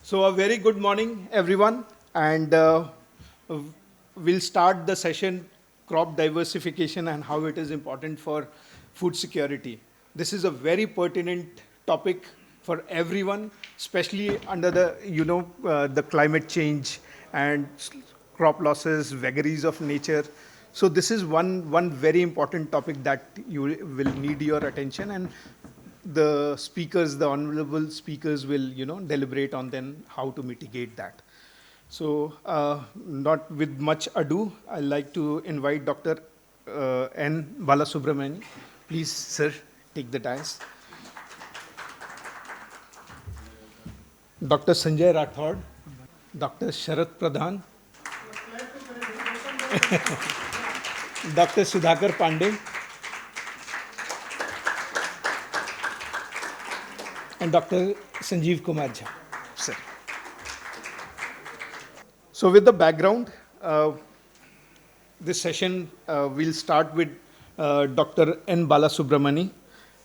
So a very good morning, everyone, and we'll start the session crop diversification and how it is important for food security. This is a very pertinent topic for everyone, especially under the climate change and crop losses, vagaries of nature. So this is one very important topic that you will need your attention, and the speakers, the honorable speakers will, deliberate on then how to mitigate that. So, not with much ado, I'd like to invite Dr. N. Balasubramanian. Please, sir, take the dais. Dr. Sanjay Rathod, Dr. Sharat Pradhan, Dr. Sudhakar Pandey, and Dr. Sanjeev Kumar Jha, sir. So with the background, this session we'll start with Dr. N. Balasubramani,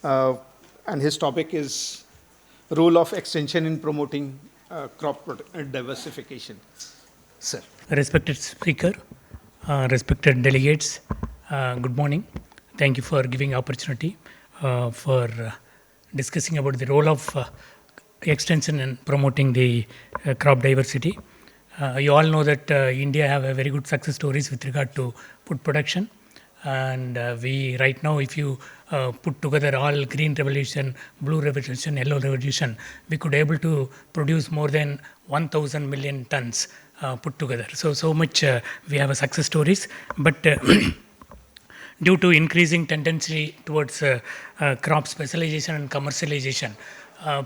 and his topic is role of extension in promoting crop diversification. Sir. Respected speaker, respected delegates, good morning. Thank you for giving opportunity for discussing about the role of extension in promoting the crop diversity. You all know that India have a very good success stories with regard to food production, and we right now, if you put together all green revolution, blue revolution, yellow revolution, we could able to produce more than 1,000 million tons put together. So much we have a success stories, but due to increasing tendency towards crop specialization and commercialization,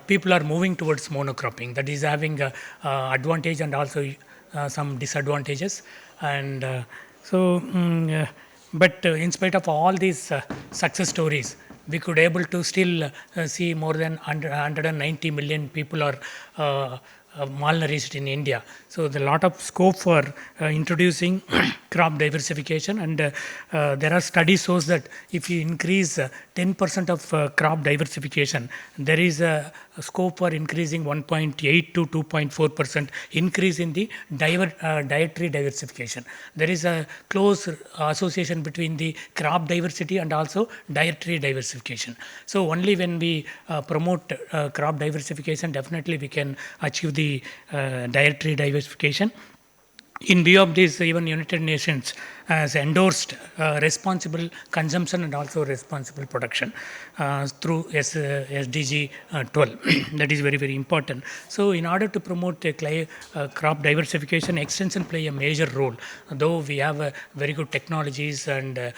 people are moving towards monocropping. That is having advantage and also some disadvantages. And but in spite of all these success stories, we could able to still see more than 190 million people are malnourished in India. So there's a lot of scope for introducing crop diversification, and there are studies shows that if you increase 10% of crop diversification, there is a scope for increasing 1.8 to 2.4% increase in the dietary diversification. There is a close association between the crop diversity and also dietary diversification. So only when we promote crop diversification, definitely we can achieve the dietary diversification. In view of this, even United Nations has endorsed responsible consumption and also responsible production through SDG 12. That is very, very important. So in order to promote crop diversification, extension play a major role. Though we have very good technologies and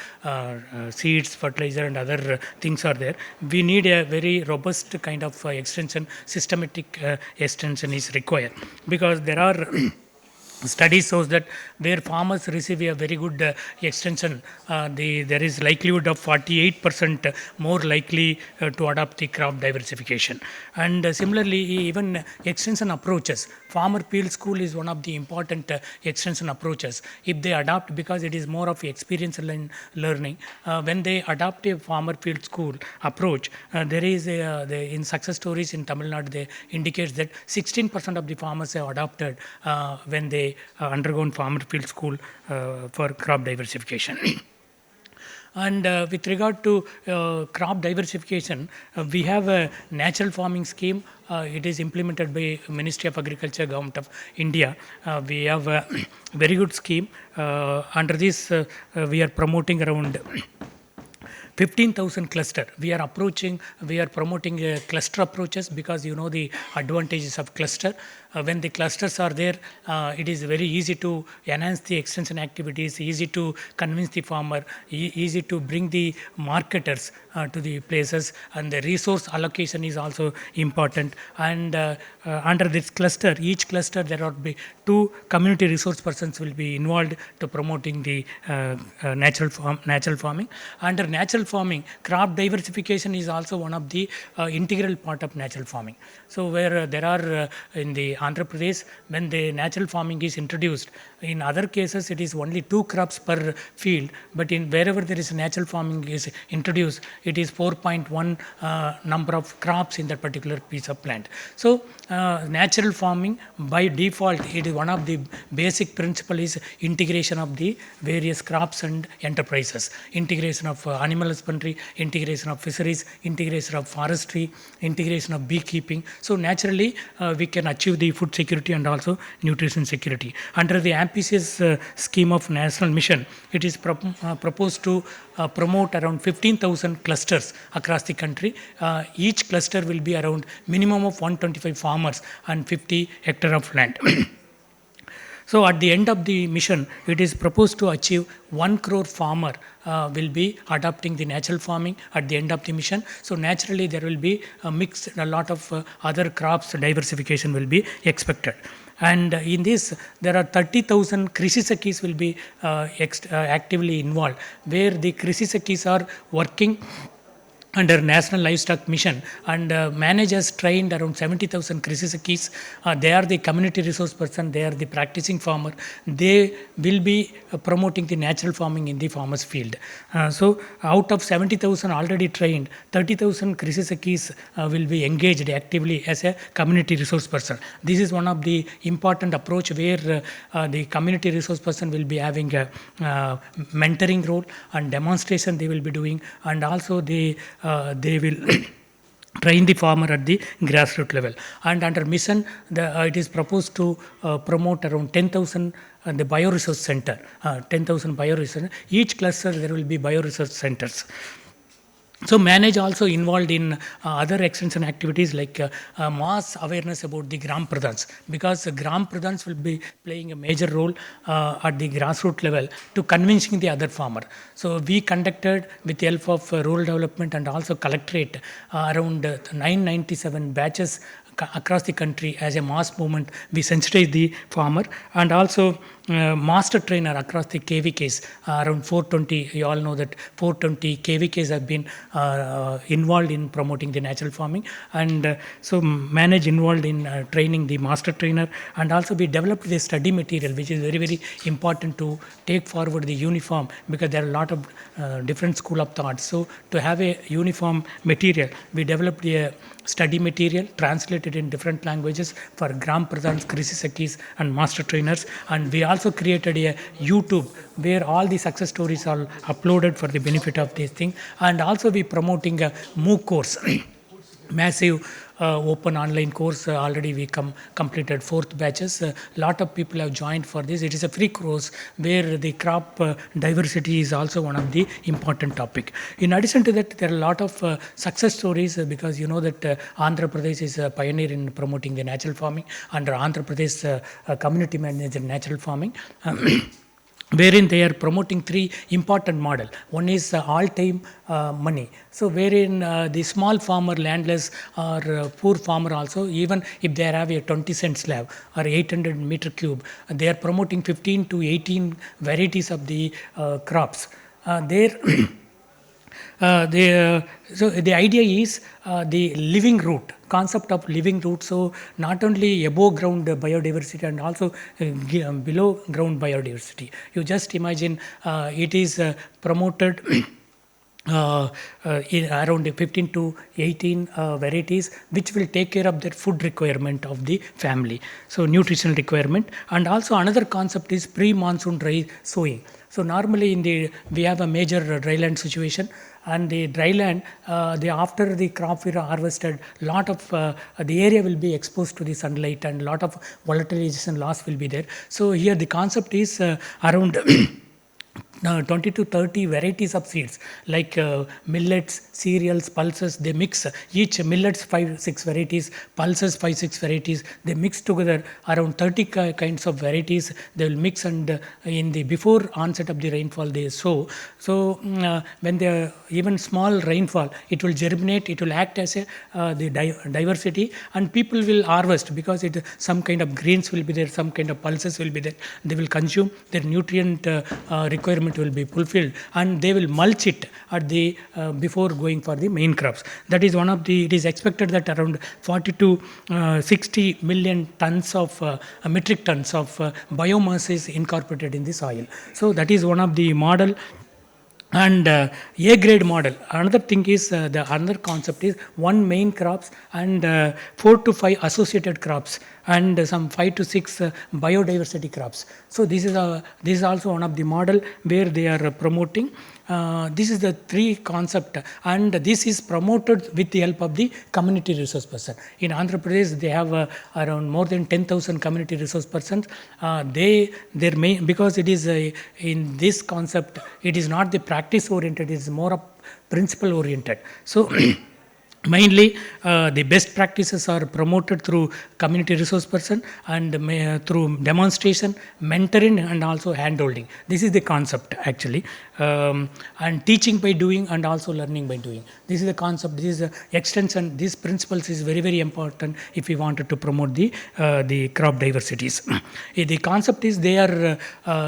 seeds, fertilizer and other things are there, we need a very robust kind of extension, systematic extension is required, because there are studies shows that where farmers receive a very good extension, there is likelihood of 48% more likely to adopt the crop diversification. And similarly, even extension approaches, farmer field school is one of the important extension approaches. If they adopt, because it is more of experience learning, when they adopt a farmer field school approach, there is in success stories in Tamil Nadu, they indicate that 16% of the farmers have adopted when they undergone farmer field school for crop diversification. And with regard to crop diversification, we have a natural farming scheme. It is implemented by Ministry of Agriculture, Government of India. We have a very good scheme. Under this, we are promoting around 15,000 cluster. We are promoting cluster approaches, because you know the advantages of cluster. When the clusters are there, it is very easy to enhance the extension activities, easy to convince the farmer, easy to bring the marketers to the places, and the resource allocation is also important. And under this cluster, each cluster there will be 2 community resource persons will be involved to promoting the natural farming. Under natural farming, crop diversification is also one of the integral part of natural farming. So where there are in the Andhra Pradesh, when the natural farming is introduced, in other cases it is only 2 crops per field, but in wherever there is natural farming is introduced, it is 4.1 number of crops in that particular piece of land. So natural farming by default, it is one of the basic principle is integration of the various crops and enterprises, integration of animal husbandry, integration of fisheries, integration of forestry, integration of beekeeping. So naturally we can achieve the food security and also nutrition security. Under the ambitious scheme of national mission, it is proposed to promote around 15,000 clusters across the country. Each cluster will be around minimum of 125 farmers and 50 hectare of land. So at the end of the mission, it is proposed to achieve 1 crore farmer will be adopting the natural farming at the end of the mission. So naturally there will be a mix, a lot of other crops diversification will be expected. And in this, there are 30,000 Krishi Sakhis will be actively involved, where the Krishi Sakhis are working under National Livestock Mission, and managers trained around 70,000 Krishi Sakhis. They are the community resource person, they are the practicing farmer. They will be promoting the natural farming in the farmer's field. So out of 70,000 already trained, 30,000 Krishi Sakhis will be engaged actively as a community resource person. This is one of the important approach where the community resource person will be having a mentoring role and demonstration they will be doing, and also they will train the farmer at the grassroots level. And under mission, it is proposed to promote around 10,000 the bioresource center, 10,000 bioresource. Each cluster there will be bioresource centers. So manage also involved in other extension activities like mass awareness about the Gram Pradhans, because Gram Pradhans will be playing a major role at the grassroots level to convincing the other farmer. So we conducted with the help of rural development and also collectorate around 997 batches across the country as a mass movement. We sensitize the farmer, and also master trainer across the KVKs, around 420. You all know that 420 KVKs have been involved in promoting the natural farming, and so manage involved in training the master trainer. And also we developed the study material, which is very, very important to take forward the uniform, because there are a lot of different school of thought. So to have a uniform material, we developed a study material translated in different languages for Gram Pradhans, Krishi Sakhis and master trainers. And we also created a YouTube where all the success stories are uploaded for the benefit of this thing. And also we promoting a MOOC course, massive open online course. Already we completed 4th batches. Lot of people have joined for this. It is a free course where the crop diversity is also one of the important topic. In addition to that, there are a lot of success stories, because you know that Andhra Pradesh is a pioneer in promoting the natural farming under Andhra Pradesh community managed natural farming. Wherein they are promoting 3 important model. One is all-time money. So wherein the small farmer, landless or poor farmer also, even if they have a 20-cent slab or 800 meter cube, they are promoting 15 to 18 varieties of the crops. So the idea is the living root, concept of living root. So not only above ground biodiversity and also below ground biodiversity. You just imagine it is promoted around 15 to 18 varieties, which will take care of the food requirement of the family. So nutritional requirement. And also another concept is pre-monsoon dry sowing. So normally we have a major dryland situation, and the dryland, after the crop is harvested, lot of the area will be exposed to the sunlight, and lot of volatilization loss will be there. So here the concept is around 20 to 30 varieties of seeds like millets, cereals, pulses. They mix each millets 5-6 varieties, pulses 5-6 varieties. They mix together around 30 kinds of varieties. They will mix, and in the before onset of the rainfall they sow. So when the even small rainfall, it will germinate. It will act as the diversity, and people will harvest, because some kind of grains will be there, some kind of pulses will be there. They will consume their nutrient requirement requirement will be fulfilled, and they will mulch it at the before going for the main crops. That is one of the. It is expected that around 40 to 60 million tons of metric tons of biomass is incorporated in the soil. So that is one of the model. And A grade model. Another thing is the another concept is one main crops and 4 to 5 associated crops and some 5 to 6 biodiversity crops. So this is also one of the model where they are promoting. This is the three concept, and this is promoted with the help of the community resource person. In Andhra Pradesh, they have around more than 10,000 community resource persons. Their main, because it is in this concept, it is not the practice oriented; it is more of principle oriented. So. Mainly, the best practices are promoted through community resource person and through demonstration, mentoring, and also handholding. This is the concept actually, and teaching by doing and also learning by doing. This is the concept. This is the extension. These principles is very, very important if we wanted to promote the crop diversities. The concept is they are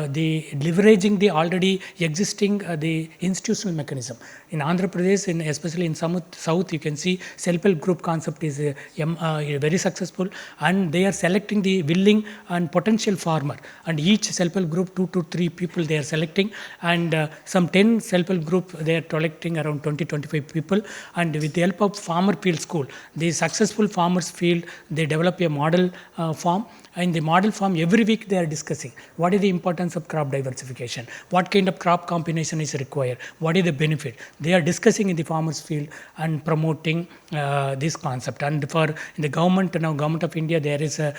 the leveraging the already existing the institutional mechanism. In Andhra Pradesh, especially in South, you can see self-help group concept is very successful, and they are selecting the willing and potential farmer, and each self-help group 2 to 3 people they are selecting, and some 10 self-help group they are collecting around 20-25 people, and with the help of farmer field school, the successful farmers field, they develop a model farm. In the model farm, every week they are discussing what is the importance of crop diversification, what kind of crop combination is required, what is the benefit. They are discussing in the farmers field and promoting this concept. And for in the government, now Government of India, there is a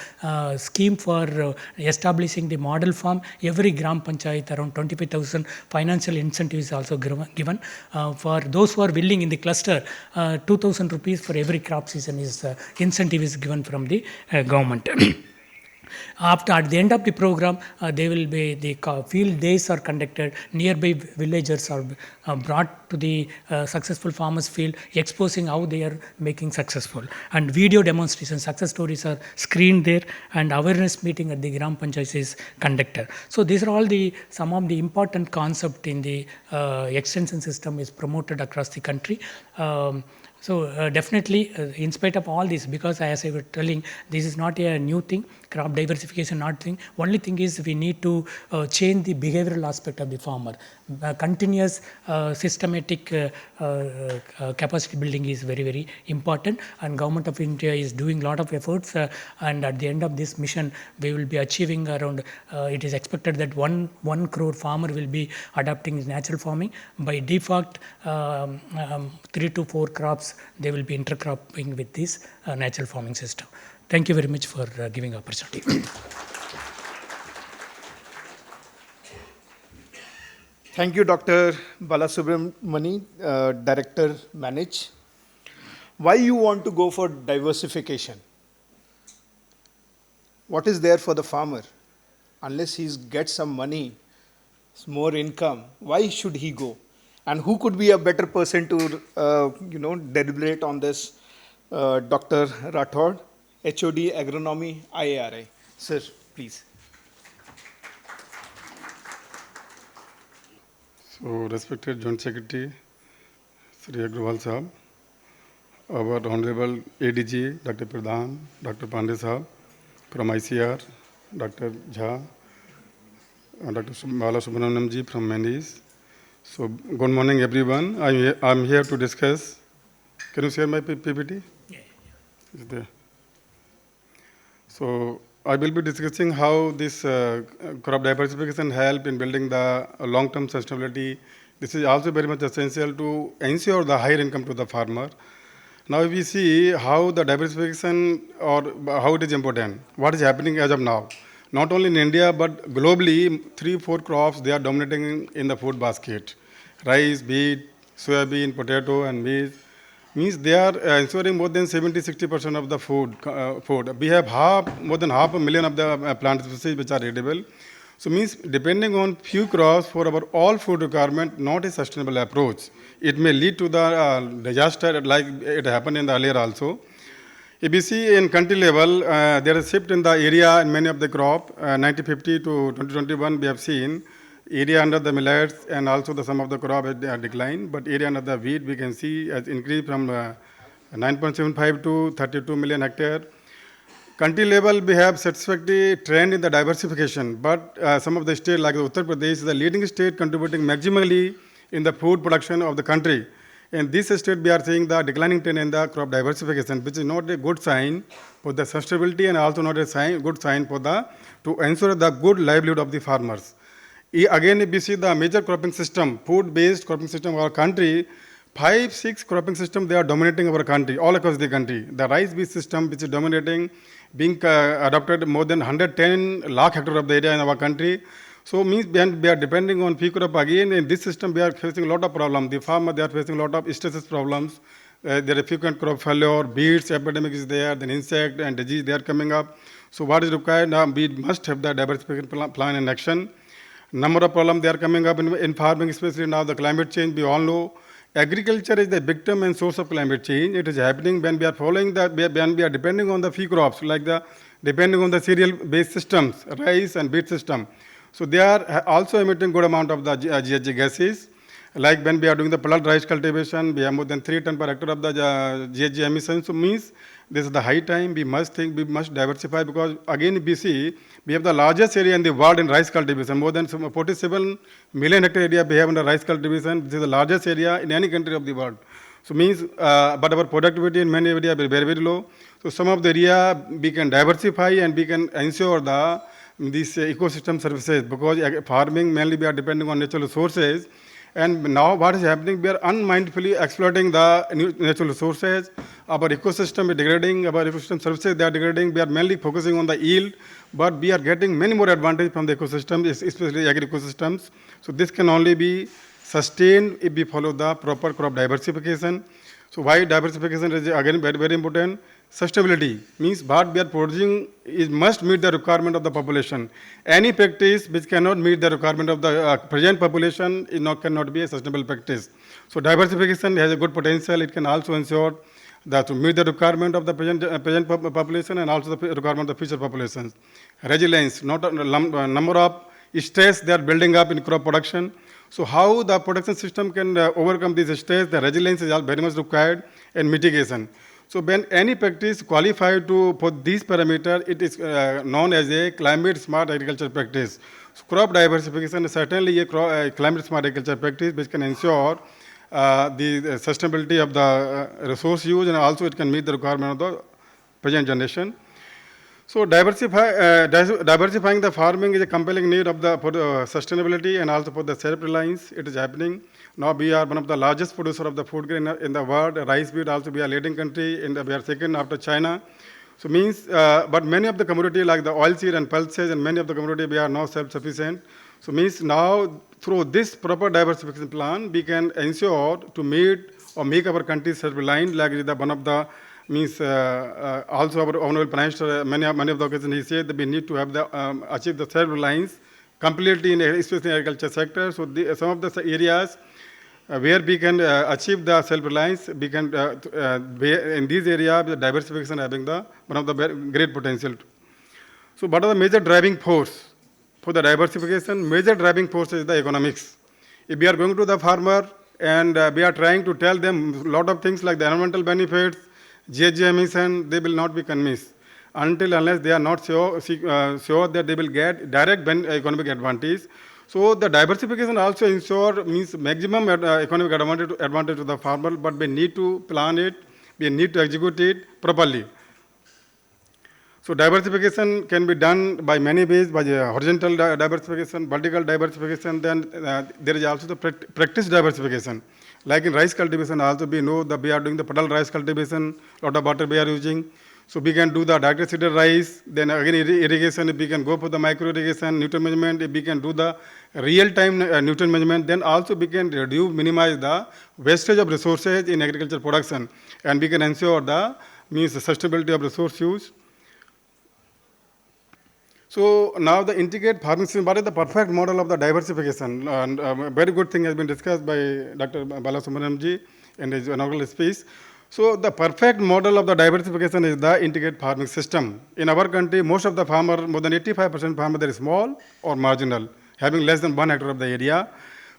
scheme for establishing the model farm. Every gram panchayat, around 25,000 financial incentives is also given. For those who are willing in the cluster, 2,000 rupees for every crop season is incentive is given from the government. After at the end of the program, they will be the field days are conducted. Nearby villagers are brought to the successful farmers field, exposing how they are making successful. And video demonstrations, success stories are screened there, and awareness meeting at the Gram Panchayat is conducted. So these are all the some of the important concept in the extension system is promoted across the country. Definitely, in spite of all this, because as I was telling, this is not a new thing, crop diversification not thing. Only thing is we need to change the behavioral aspect of the farmer. Continuous systematic capacity building is very, very important, and Government of India is doing lot of efforts, and at the end of this mission, we will be achieving around, it is expected that 1 crore farmer will be adopting natural farming. By default, 3 to 4 crops, they will be intercropping with this natural farming system. Thank you very much for giving opportunity. Thank you, Dr. Balasubramani, Director Manage. Why you want to go for diversification? What is there for the farmer? Unless he gets some money, more income, why should he go? And who could be a better person to, deliberate on this? Dr. Rathod, HOD Agronomy, IARI. Sir, please. So, respected Joint Secretary, Sri Agrawal Sahab, our Honorable ADG, Dr. Pradhan, Dr. Pandey Sahab, from ICR, Dr. Jha, Dr. Balasubramaniam ji from Mendes. So, good morning everyone. I'm here to discuss. Can you share my PPT? Yeah. Is there? So, I will be discussing how this crop diversification help in building the long-term sustainability. This is also very much essential to ensure the higher income to the farmer. Now, if we see how the diversification or how it is important, what is happening as of now, not only in India but globally, 3-4 crops they are dominating in the food basket: rice, wheat, soybean, potato, and maize. Means they are ensuring more than 70-60% of the food. We have more than 500,000 of the plant species which are edible. So means depending on few crops for our all food requirement, not a sustainable approach. It may lead to the disaster like it happened in the earlier also. If you see in country level, there is shift in the area in many of the crop. 1950 to 2021, we have seen area under the millets and also the some of the crop has declined, but area under the wheat we can see has increased from 9.75 to 32 million hectare. Country level, we have satisfactory trend in the diversification, but some of the states like Uttar Pradesh is the leading state contributing maximally in the food production of the country. In this state, we are seeing the declining trend in the crop diversification, which is not a good sign for the sustainability and also not a good sign for the to ensure the good livelihood of the farmers. Again, if we see the major cropping system, food-based cropping system of our country, 5, 6 cropping system, they are dominating our country, all across the country. The rice-based system, which is dominating, being adopted more than 110 lakh hectare of the area in our country. So means we are depending on feed crop again. In this system, we are facing a lot of problems. The farmer, they are facing a lot of stresses problems. There are frequent crop failure, beads epidemic is there, then insect and disease, they are coming up. So what is required now? We must have the diversification plan in action. Number of problems they are coming up in farming, especially now the climate change. We all know agriculture is the victim and source of climate change. It is happening when we are following the, when we are depending on the feed crops, like the depending on the cereal-based systems, rice and wheat system. So they are also emitting good amount of the GHG gases. Like when we are doing the plant rice cultivation, we have more than 3 tons per hectare of the GHG emissions. So means this is the high time we must think, we must diversify, because again we see we have the largest area in the world in rice cultivation, more than 47 million hectare area we have in the rice cultivation. This is the largest area in any country of the world. So means, but our productivity in many areas is very, very low. So some of the area we can diversify and we can ensure the these ecosystem services, because farming mainly we are depending on natural resources. And now what is happening, we are unmindfully exploiting the natural resources. Our ecosystem is degrading, our ecosystem services, they are degrading. We are mainly focusing on the yield, but we are getting many more advantage from the ecosystem, especially agri ecosystems. So this can only be sustained if we follow the proper crop diversification. So why diversification is again very, very important? Sustainability means what we are producing is must meet the requirement of the population. Any practice which cannot meet the requirement of the present population cannot be a sustainable practice. So diversification has a good potential. It can also ensure that to meet the requirement of the present population and also the requirement of the future populations. Resilience, not a number of stress they are building up in crop production. So how the production system can overcome this stress, the resilience is very much required, and mitigation. So when any practice qualified to put these parameters, it is known as a climate smart agriculture practice. So crop diversification is certainly a climate smart agriculture practice which can ensure the sustainability of the resource use, and also it can meet the requirement of the present generation. So diversifying the farming is a compelling need of the for sustainability and also for the self-reliance. It is happening. Now we are one of the largest producer of the food grain in the world. Rice wheat also we are leading country, we are second after China. So means, but many of the commodity like the oilseed and pulses and many of the commodity we are now self-sufficient. So means now through this proper diversification plan, we can ensure to meet or make our country self-reliant, like the one of the means also our honorable Prime Minister, many of the occasions he said that we need to have the achieve the self-reliance completely in especially in agriculture sector. So some of the areas where we can achieve the self-reliance, we can in these areas the diversification having the one of the great potential. So what are the major driving force for the diversification? Major driving force is the economics. If we are going to the farmer and we are trying to tell them a lot of things like the environmental benefits, GHG emission, they will not be convinced until unless they are not sure that they will get direct economic advantage. So the diversification also ensure means maximum economic advantage to the farmer, but we need to plan it, we need to execute it properly. So diversification can be done by many ways, by horizontal diversification, vertical diversification, then there is also the practice diversification. Like in rice cultivation also we know that we are doing the puddle rice cultivation, lot of water we are using. So we can do the direct seeded rice, then again irrigation, if we can go for the micro irrigation, nutrient management, if we can do the real-time nutrient management, then also we can minimize the wastage of resources in agriculture production, and we can ensure the means the sustainability of resource use. So now the integrated farming system, what is the perfect model of the diversification? And a very good thing has been discussed by Dr. Balasubramanian ji in his inaugural speech. So the perfect model of the diversification is the integrated farming system. In our country, most of the farmer, more than 85% farmer, they are small or marginal, having less than 1 hectare of the area.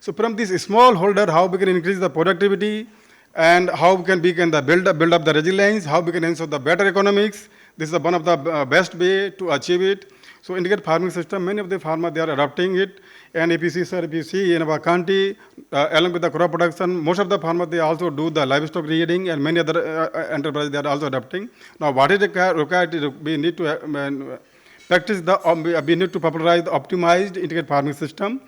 So from this small holder, how we can increase the productivity and how we can build up the resilience, how we can ensure the better economics. This is one of the best way to achieve it. So integrated farming system, many of the farmers, they are adopting it. And if you see, sir, if you see in our country, along with the crop production, most of the farmers, they also do the livestock rearing, and many other enterprises, they are also adopting. Now, what is required? We need to practice we need to popularize the optimized integrated farming system.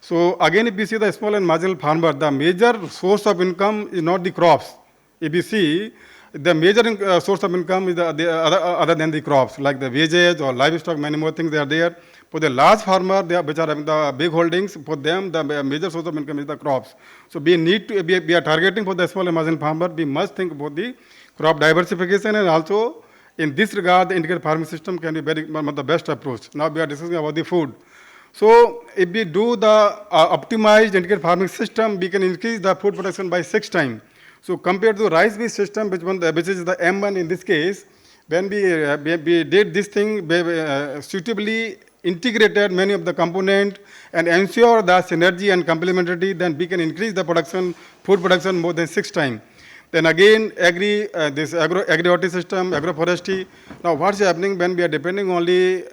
So again, if you see the small and marginal farmer, the major source of income is not the crops. If you see, the major source of income is the other than the crops, like the wages or livestock, many more things they are there. For the large farmer, which are having the big holdings, for them, the major source of income is the crops. So we need to, we are targeting for the small and marginal farmer, we must think about the crop diversification, and also in this regard, the integrated farming system can be one of the best approach. Now we are discussing about the food. So if we do the optimized integrated farming system, we can increase the food production by 6 times. So compared to the rice-based system, which is the M1 in this case, when we did this thing, we suitably integrated many of the components and ensure the synergy and complementarity, then we can increase the production, food production more than 6 times. Then again, this agri system, agroforestry. Now what's happening when we are depending only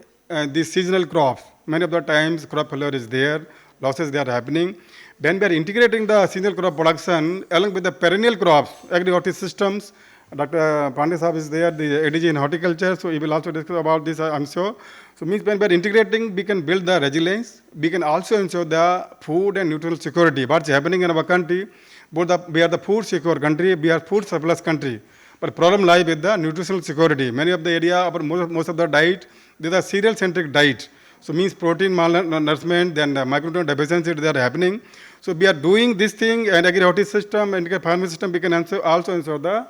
these seasonal crops? Many of the times crop failure is there, losses they are happening. When we are integrating the seasonal crop production along with the perennial crops, agri systems, Dr. Pandey Saab is there, the ADG in horticulture, so he will also discuss about this, I'm sure. So means when we are integrating, we can build the resilience, we can also ensure the food and nutritional security. What's happening in our country, we are the food secure country, we are food surplus country. But problem lies with the nutritional security. Many of the area, most of the diet, these are cereal-centric diet. So means protein malnourishment, then the micronutrient deficiency they are happening. So we are doing this thing, and agri system and farming system, we can also ensure the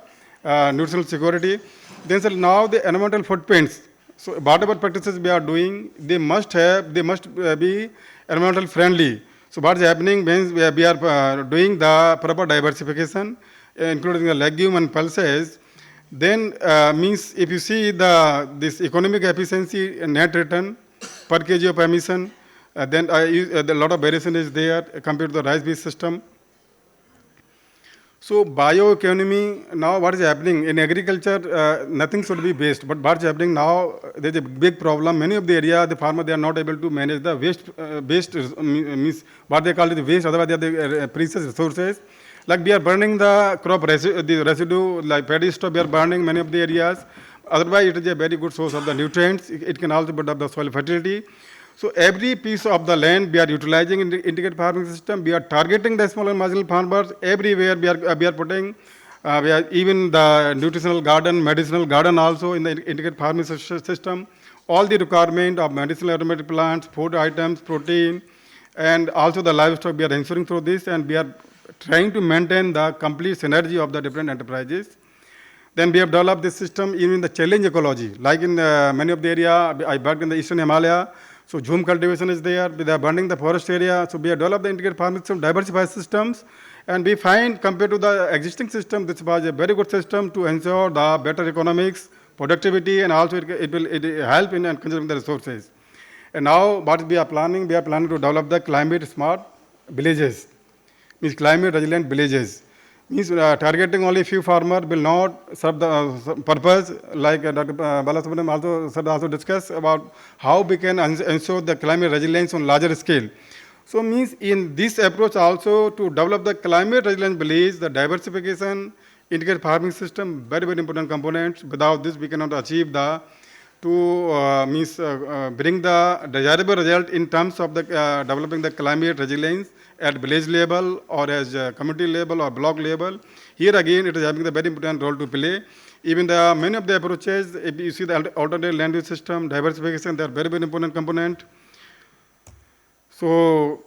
nutritional security. Then sir, now the environmental footprints. So whatever practices we are doing, they must be environmental friendly. So what's happening means we are doing the proper diversification, including the legume and pulses. Then means if you see this economic efficiency net return per kg of emission, then a lot of variation is there compared to the rice-based system. So bioeconomy, now what is happening in agriculture, nothing should be waste, but what's happening now, there's a big problem. Many of the area, the farmer, they are not able to manage the waste means what they call it waste, otherwise they are the precious resources. Like we are burning the crop the residue, like paddy stuff, we are burning many of the areas. Otherwise, it is a very good source of the nutrients. It can also build up the soil fertility. So every piece of the land we are utilizing in the integrated farming system. We are targeting the small and marginal farmers. Everywhere we are putting, we are even the nutritional garden, medicinal garden also in the integrated farming system. All the requirement of medicinal aromatic plants, food items, protein, and also the livestock we are ensuring through this, and we are trying to maintain the complete synergy of the different enterprises. Then we have developed this system even in the challenge ecology. Like in many of the area, I work in the Eastern Himalaya, so Zoom cultivation is there, they are burning the forest area, so we have developed the integrated farming system, diversified systems, and we find compared to the existing system, this was a very good system to ensure the better economics, productivity, and also it will help in conserving the resources. And now what we are planning to develop the climate smart villages, means climate resilient villages. Means targeting only few farmers will not serve the purpose, like Dr. Balasubramanian also discussed about how we can ensure the climate resilience on larger scale. So means in this approach also to develop the climate resilient village, the diversification, integrated farming system, very, very important components. Without this, we cannot achieve the bring the desirable result in terms of the developing the climate resilience at village level or as community level or block level. Here again, it is having a very important role to play. Even many of the approaches, if you see the alternate land use system, diversification, they are very, very important component. So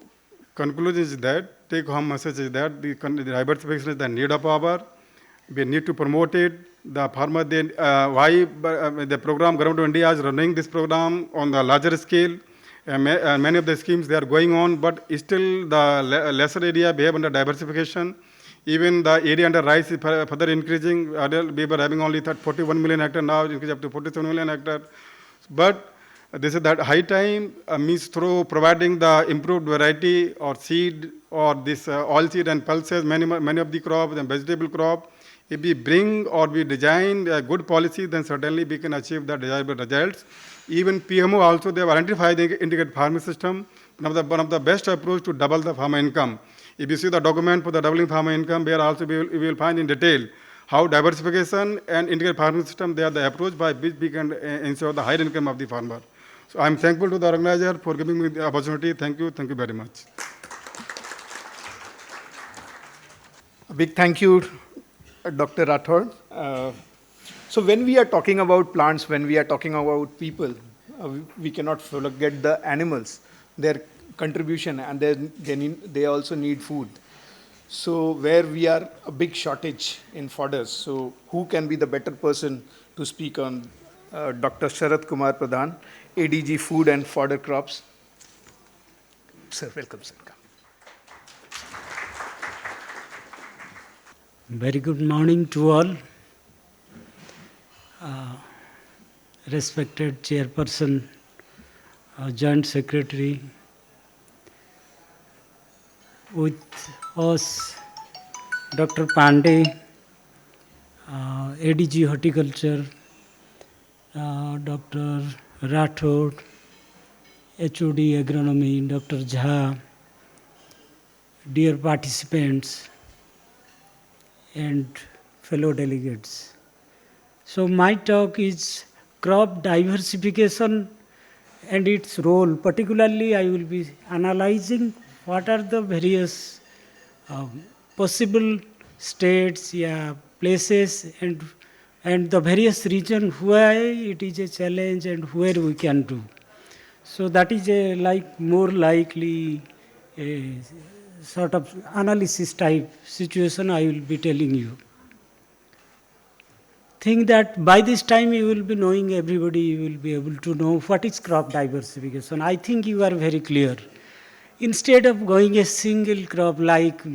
conclusion is that, take home message is that the diversification is the need of our. We need to promote it. The farmer, why the program, Government of India is running this program on the larger scale. Many of the schemes they are going on, but still the lesser area we have under diversification. Even the area under rice is further increasing. We were having only 41 million hectare, now increase up to 47 million hectare. But This is that high time means through providing the improved variety or seed or this oil seed and pulses, many of the crops and vegetable crop. If we bring or we design a good policy, then certainly we can achieve the desirable results. Even PMO also, they have identified the integrated farming system, one of the best approach to double the farmer income. If you see the document for the doubling farmer income, where also we will find in detail how diversification and integrated farming system, they are the approach by which we can ensure the higher income of the farmer. So I'm thankful to the organizer for giving me the opportunity. Thank you very much. A big thank you, Dr. Rathod. So when we are talking about plants, when we are talking about people, we cannot forget the animals, their contribution, and they also need food. So where we are a big shortage in fodders, so who can be the better person to speak on? Dr. Sharat Kumar Pradhan, ADG Food and Fodder Crops. Sir, welcome, sir. Very good morning to all. Respected Chairperson, Joint Secretary, with us Dr. Pandey, ADG Horticulture, Dr. Rathod, HOD Agronomy, Dr. Jha, dear participants, and fellow delegates. So my talk is crop diversification and its role. Particularly, I will be analyzing what are the various possible states, places, and the various regions where it is a challenge and where we can do. So that is a more likely a sort of analysis type situation I will be telling you. Think that by this time you will be knowing, everybody will be able to know what is crop diversification. I think you are very clear. Instead of going a single crop like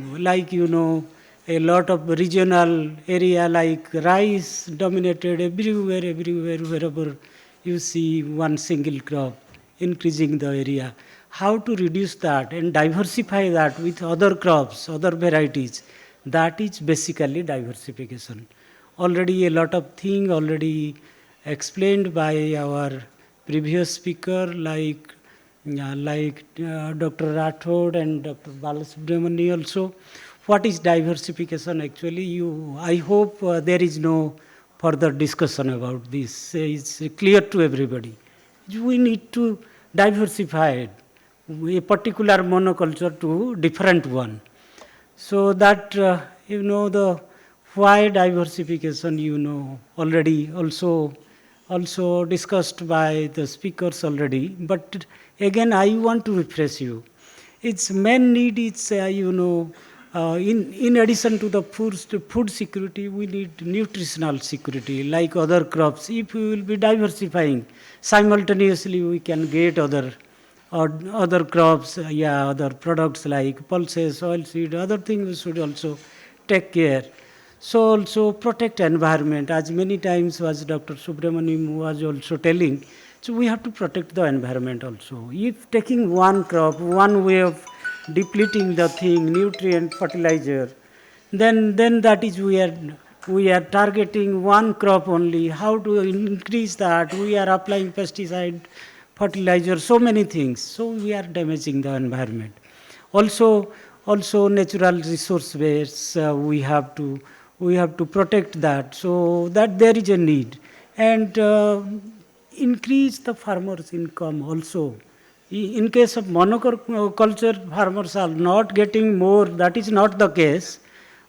a lot of regional area like rice dominated everywhere, wherever you see one single crop increasing the area. How to reduce that and diversify that with other crops, other varieties, that is basically diversification. Already a lot of things already explained by our previous speaker like Dr. Rathod and Dr. Balasubramani also. What is diversification actually? I hope there is no further discussion about this. It's clear to everybody. We need to diversify a particular monoculture to different one. So that the why diversification already also discussed by the speakers already. But again, I want to refresh you. Its main need is in addition to the food security, we need nutritional security like other crops. If we will be diversifying, simultaneously we can get other crops, other products like pulses, oilseed, other things we should also take care. So also protect environment, as many times as Dr. Subramaniam was also telling. So we have to protect the environment also. If taking one crop, one way of depleting the thing, nutrient, fertilizer, then that is we are targeting one crop only. How to increase that? We are applying pesticide, fertilizer, so many things. So we are damaging the environment. Also natural resource base, we have to protect that, so that there is a need. And increase the farmers' income also. In case of monoculture, farmers are not getting more, that is not the case.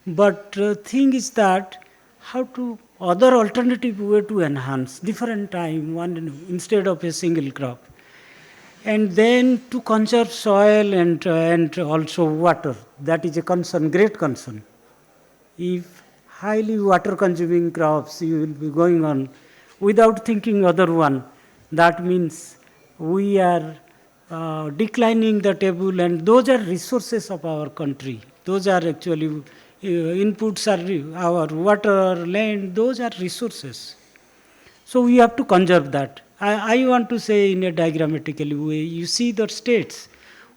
But thing is that how to other alternative way to enhance different time one instead of a single crop. And then to conserve soil and also water. That is a concern, great concern. If highly water consuming crops you will be going on without thinking other one, that means we are declining the table, and those are resources of our country. Those are actually inputs are our water, land, those are resources. So we have to conserve that. I want to say in a diagrammatically way, you see the states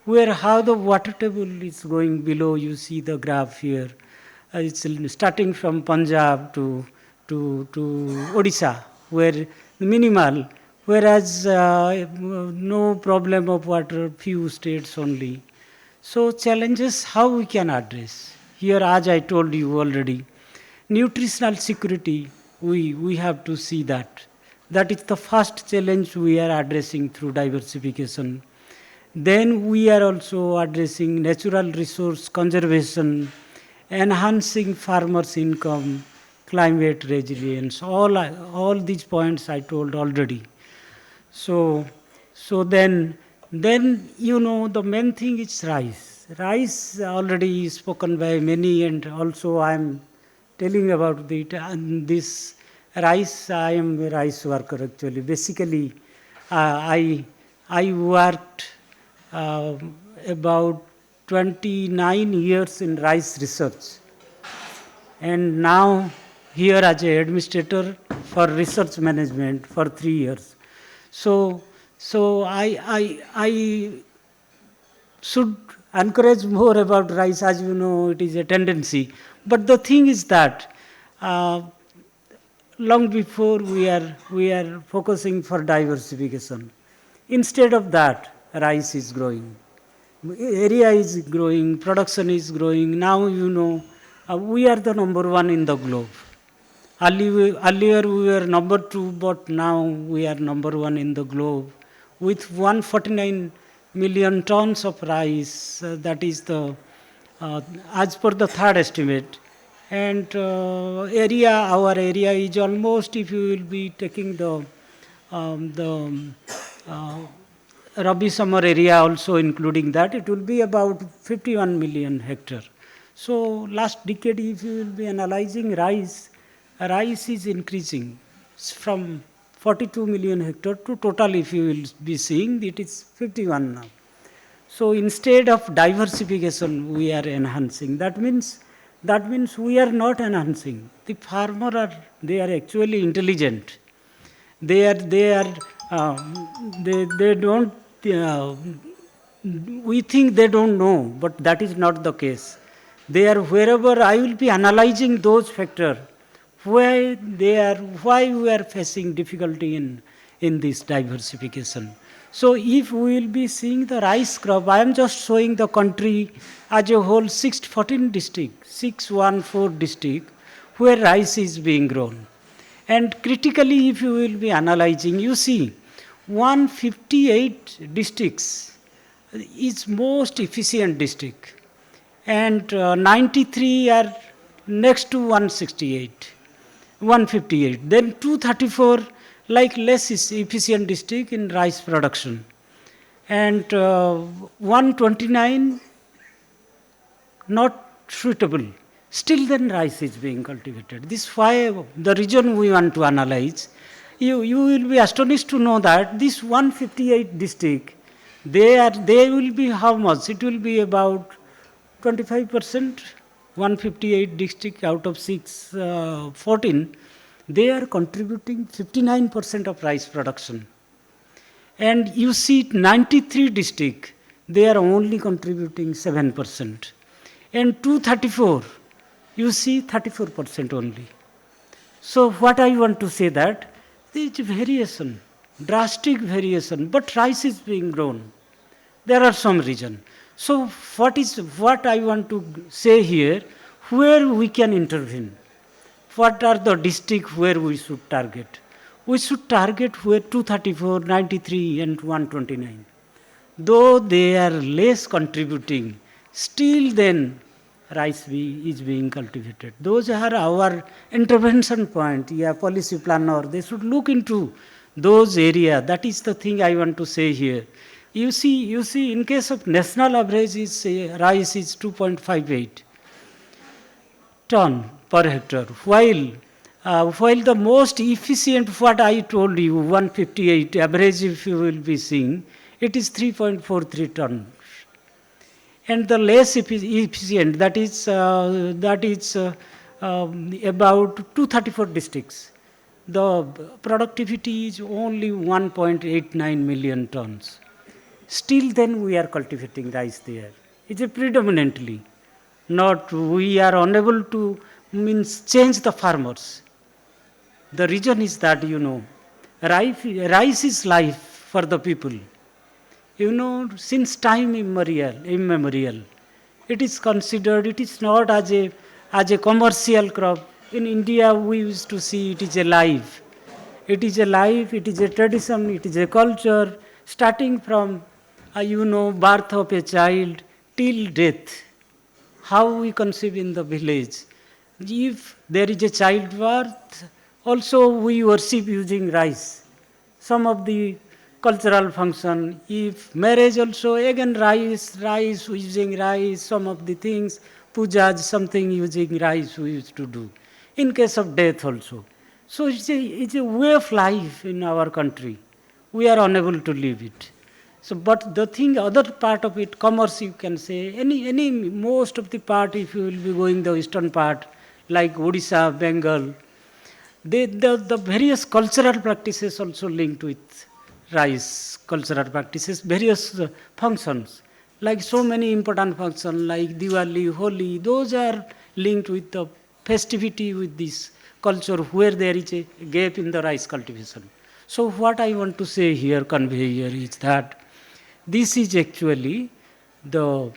where how the water table is going below, you see the graph here. It's starting from Punjab to Odisha, where minimal, whereas no problem of water, few states only. So challenges how we can address. Here, as I told you already, nutritional security, we have to see that. That is the first challenge we are addressing through diversification. Then we are also addressing natural resource conservation, enhancing farmers' income, climate resilience. All these points I told already. So, then the main thing is rice. Rice already spoken by many, and also I am telling about it. And this rice, I am a rice worker actually. Basically, I worked about 29 years in rice research, and now here as a administrator for research management for 3 years. So, I should encourage more about rice. As you know, it is a tendency. But the thing is that uh, long before we are focusing for diversification. Instead of that, rice is growing, area is growing, production is growing. Now we are the number one in the globe. Earlier we were number two, but now we are number one in the globe with 149 million tons of rice. That is the, as per the third estimate. And our area is almost, if you will be taking the uh, Rabi summer area also including that, it will be about 51 million hectare. So last decade, if you will be analyzing rice is increasing from 42 million hectare to total, if you will be seeing, it is 51 now. So instead of diversification, we are enhancing. That means we are not enhancing. The farmer they are actually intelligent. They don't, we think they don't know, but that is not the case. They are, wherever I will be analyzing those factors, why we are facing difficulty in this diversification. So if we will be seeing the rice crop, I am just showing the country as a whole, 614 district where rice is being grown. And critically, if you will be analyzing, you see 158 districts is most efficient district, and 93 are next to 168, 158. Then 234 like less is efficient district in rice production, and 129 not suitable. Still then rice is being cultivated. This is why the region we want to analyze. You will be astonished to know that this 158 district, they will be how much? It will be about 25%, 158 district out of 614, they are contributing 59% of rice production. And you see 93 district, they are only contributing 7%. And 234, you see 34% only. So what I want to say that there is variation, drastic variation, but rice is being grown. There are some reasons. So what I want to say here, where we can intervene? What are the districts where we should target? We should target where 234, 93 and 129. Though they are less contributing, still then rice is being cultivated. Those are our intervention point. Yeah, policy planner, they should look into those areas. That is the thing I want to say here. You see, in case of national average, rice is 2.58 ton per hectare, while the most efficient, what I told you, 158 average, if you will be seeing, it is 3.43 ton. And the less efficient, that is about 234 districts. the productivity is only 1.89 million tons. Still then we are cultivating rice there. It's a predominantly. Not, we are unable to means change the farmers. The reason is that, rice is life for the people. Since time immemorial, it is considered, it is not as a commercial crop. In India, we used to see it is a life. It is a life, it is a tradition, it is a culture, starting from, birth of a child till death. How we conceive in the village. If there is a childbirth, also we worship using rice. Some of the cultural function, if marriage also, again rice using rice, some of the things, pujas, something using rice we used to do. In case of death also. So it's a way of life in our country. We are unable to live it. So, but the thing, other part of it, commerce, you can say, most of the part, if you will be going the eastern part, like Odisha, Bengal, the various cultural practices also linked with rice, cultural practices, various functions, like so many important functions, like Diwali, Holi, those are linked with the festivity with this culture where there is a gap in the rice cultivation. So what I want to say here, convey here is that this is actually the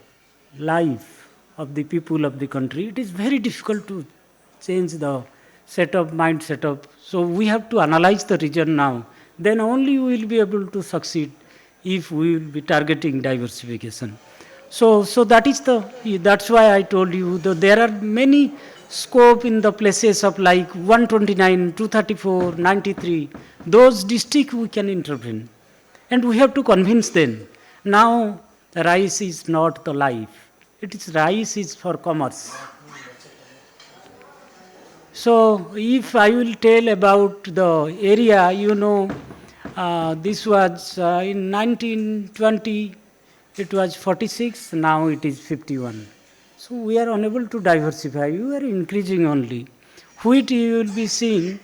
life of the people of the country. It is very difficult to change the mind setup. So we have to analyze the region now. Then only we will be able to succeed if we will be targeting diversification. So that's why I told you that there are many scope in the places of like 129, 234, 93. Those districts we can intervene. And we have to convince them. Now, rice is not the life. Rice is for commerce. So, if I will tell about the area, this was in 1920, it was 46, now it is 51. So, we are unable to diversify, we are increasing only. Wheat you will be seeing,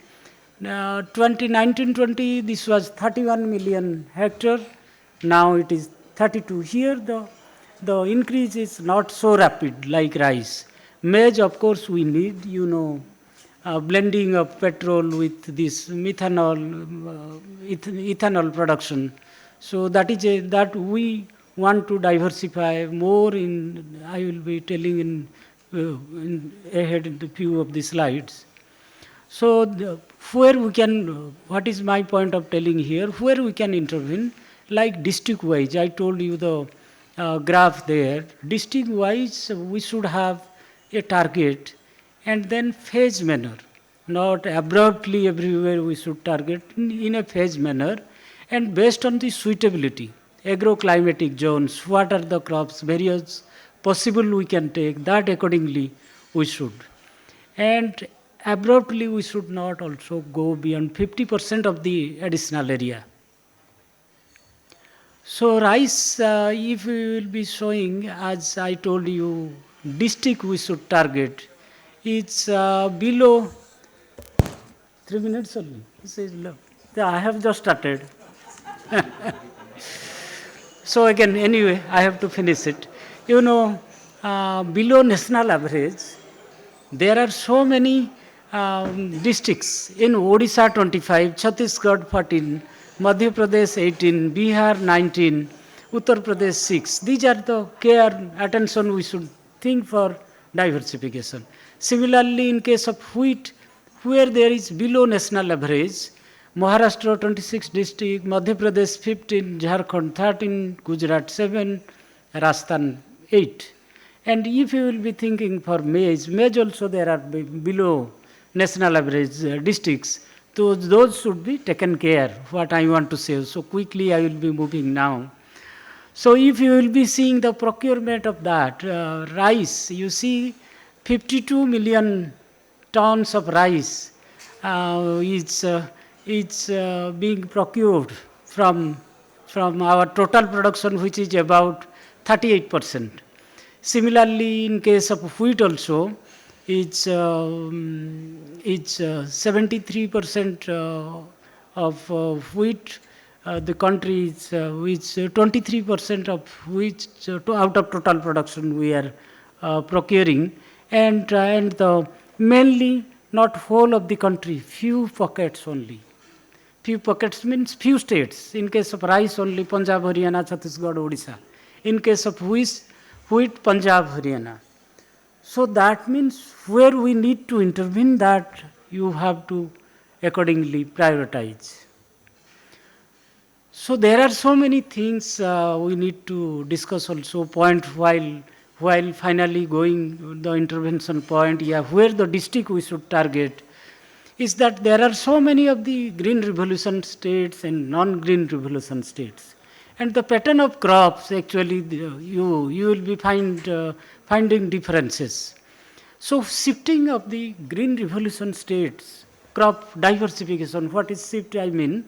1920, this was 31 million hectare, now it is 32. Here the increase is not so rapid like rice. Maize, of course, we need, blending of petrol with this ethanol production. So that we want to diversify more in, I will be telling in ahead in the few of the slides. So where we can, what is my point of telling here, where we can intervene, like district wise, I told you the graph there, district wise we should have a target and then phase manner, not abruptly everywhere we should target, in a phase manner, and based on the suitability, agroclimatic zones, what are the crops, various possible we can take, that accordingly we should. And abruptly we should not also go beyond 50% of the additional area. So rice, if we will be showing, as I told you, district we should target, it's below 3 minutes only. This is low. Yeah, I have just started. So again, anyway, I have to finish it. Below national average, there are so many districts. In Odisha 25, Chhattisgarh 14, Madhya Pradesh 18, Bihar 19, Uttar Pradesh 6. These are the care, attention we should think for diversification. Similarly, in case of wheat, where there is below national average, Maharashtra 26 district, Madhya Pradesh 15, Jharkhand 13, Gujarat 7, Rajasthan 8. And if you will be thinking for maize also there are below national average districts. So those should be taken care, what I want to say. So quickly I will be moving now. So if you will be seeing the procurement of that, rice, you see 52 million tons of rice is being procured from our total production, which is about 38%. Similarly, in case of wheat also, it's 73% of wheat. The country is which 23% of which out of total production we are procuring, and the mainly not whole of the country, few pockets only. Few pockets means few states. In case of rice only, Punjab, Haryana, Chhattisgarh, Odisha. In case of wheat, Punjab, Haryana. So that means where we need to intervene, that you have to accordingly prioritize. So there are so many things we need to discuss also, point while finally going the intervention point, yeah, where the district we should target, is that there are so many of the green revolution states and non-green revolution states. And the pattern of crops, actually, you will be finding differences. So shifting of the green revolution states, crop diversification, what is shift I mean,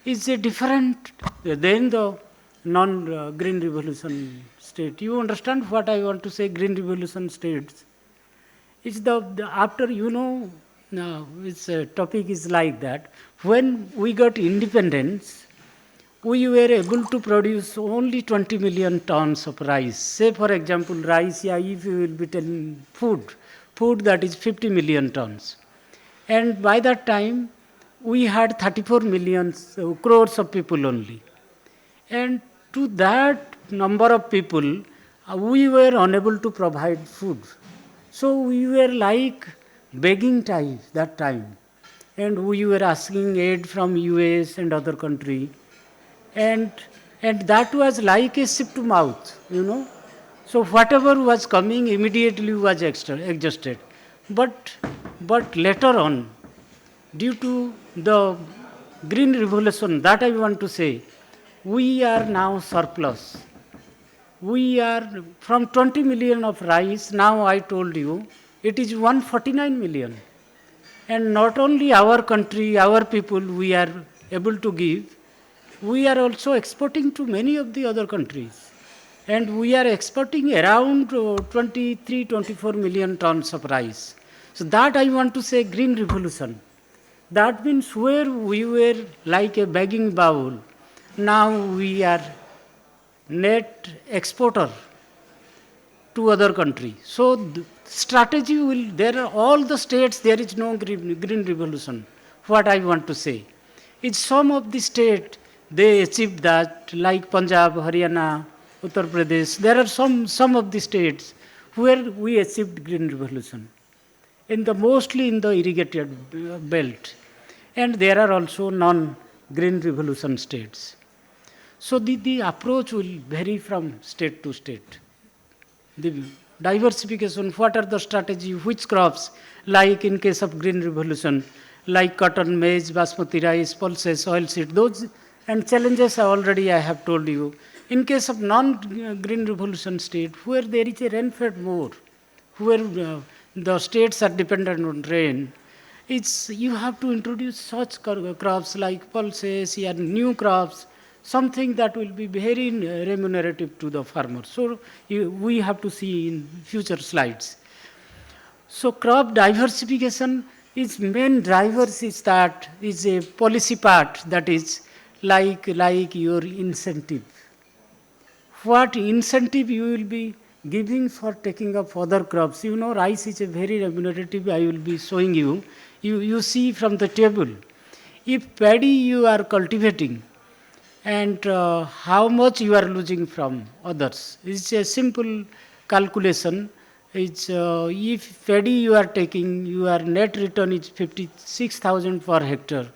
is a different than the non-green revolution state. You understand what I want to say, green revolution states? It's after, its topic is like that. When we got independence, we were able to produce only 20 million tons of rice. Say, for example, rice, yeah, if you will be telling food that is 50 million tons. And by that time, we had 34 million crores of people only. And to that number of people, we were unable to provide food. So we were like begging type that time. And we were asking aid from US and other country. And that was like a ship to mouth. So whatever was coming immediately was adjusted. But later on, due to the green revolution, that I want to say, we are now surplus. We are from 20 million of rice, now I told you, it is 149 million. And not only our country, our people we are able to give, we are also exporting to many of the other countries. And we are exporting around 23, 24 million tons of rice. So that I want to say green revolution. That means where we were like a begging bowl, now we are net exporter to other country. So the strategy there are all the states, there is no green revolution. What I want to say is some of the states, they achieved that, like Punjab, Haryana, Uttar Pradesh. There are some of the states where we achieved green revolution, mostly in the irrigated belt. And there are also non-green revolution states. So the approach will vary from state to state. The diversification, what are the strategy, which crops, like in case of green revolution, like cotton, maize, basmati rice, pulses, oilseed, those and challenges I have told you. In case of non-green revolution state, where there is a rainfed more, where the states are dependent on rain, you have to introduce such crops like pulses, new crops, something that will be very remunerative to the farmer. So we have to see in future slides. So crop diversification, its main drivers is a policy part, that is like your incentive. What incentive you will be giving for taking up other crops? Rice is a very remunerative, I will be showing you. You see from the table, if paddy you are cultivating, and how much you are losing from others. It's a simple calculation. If paddy you are taking, your net return is 56,000 per hectare.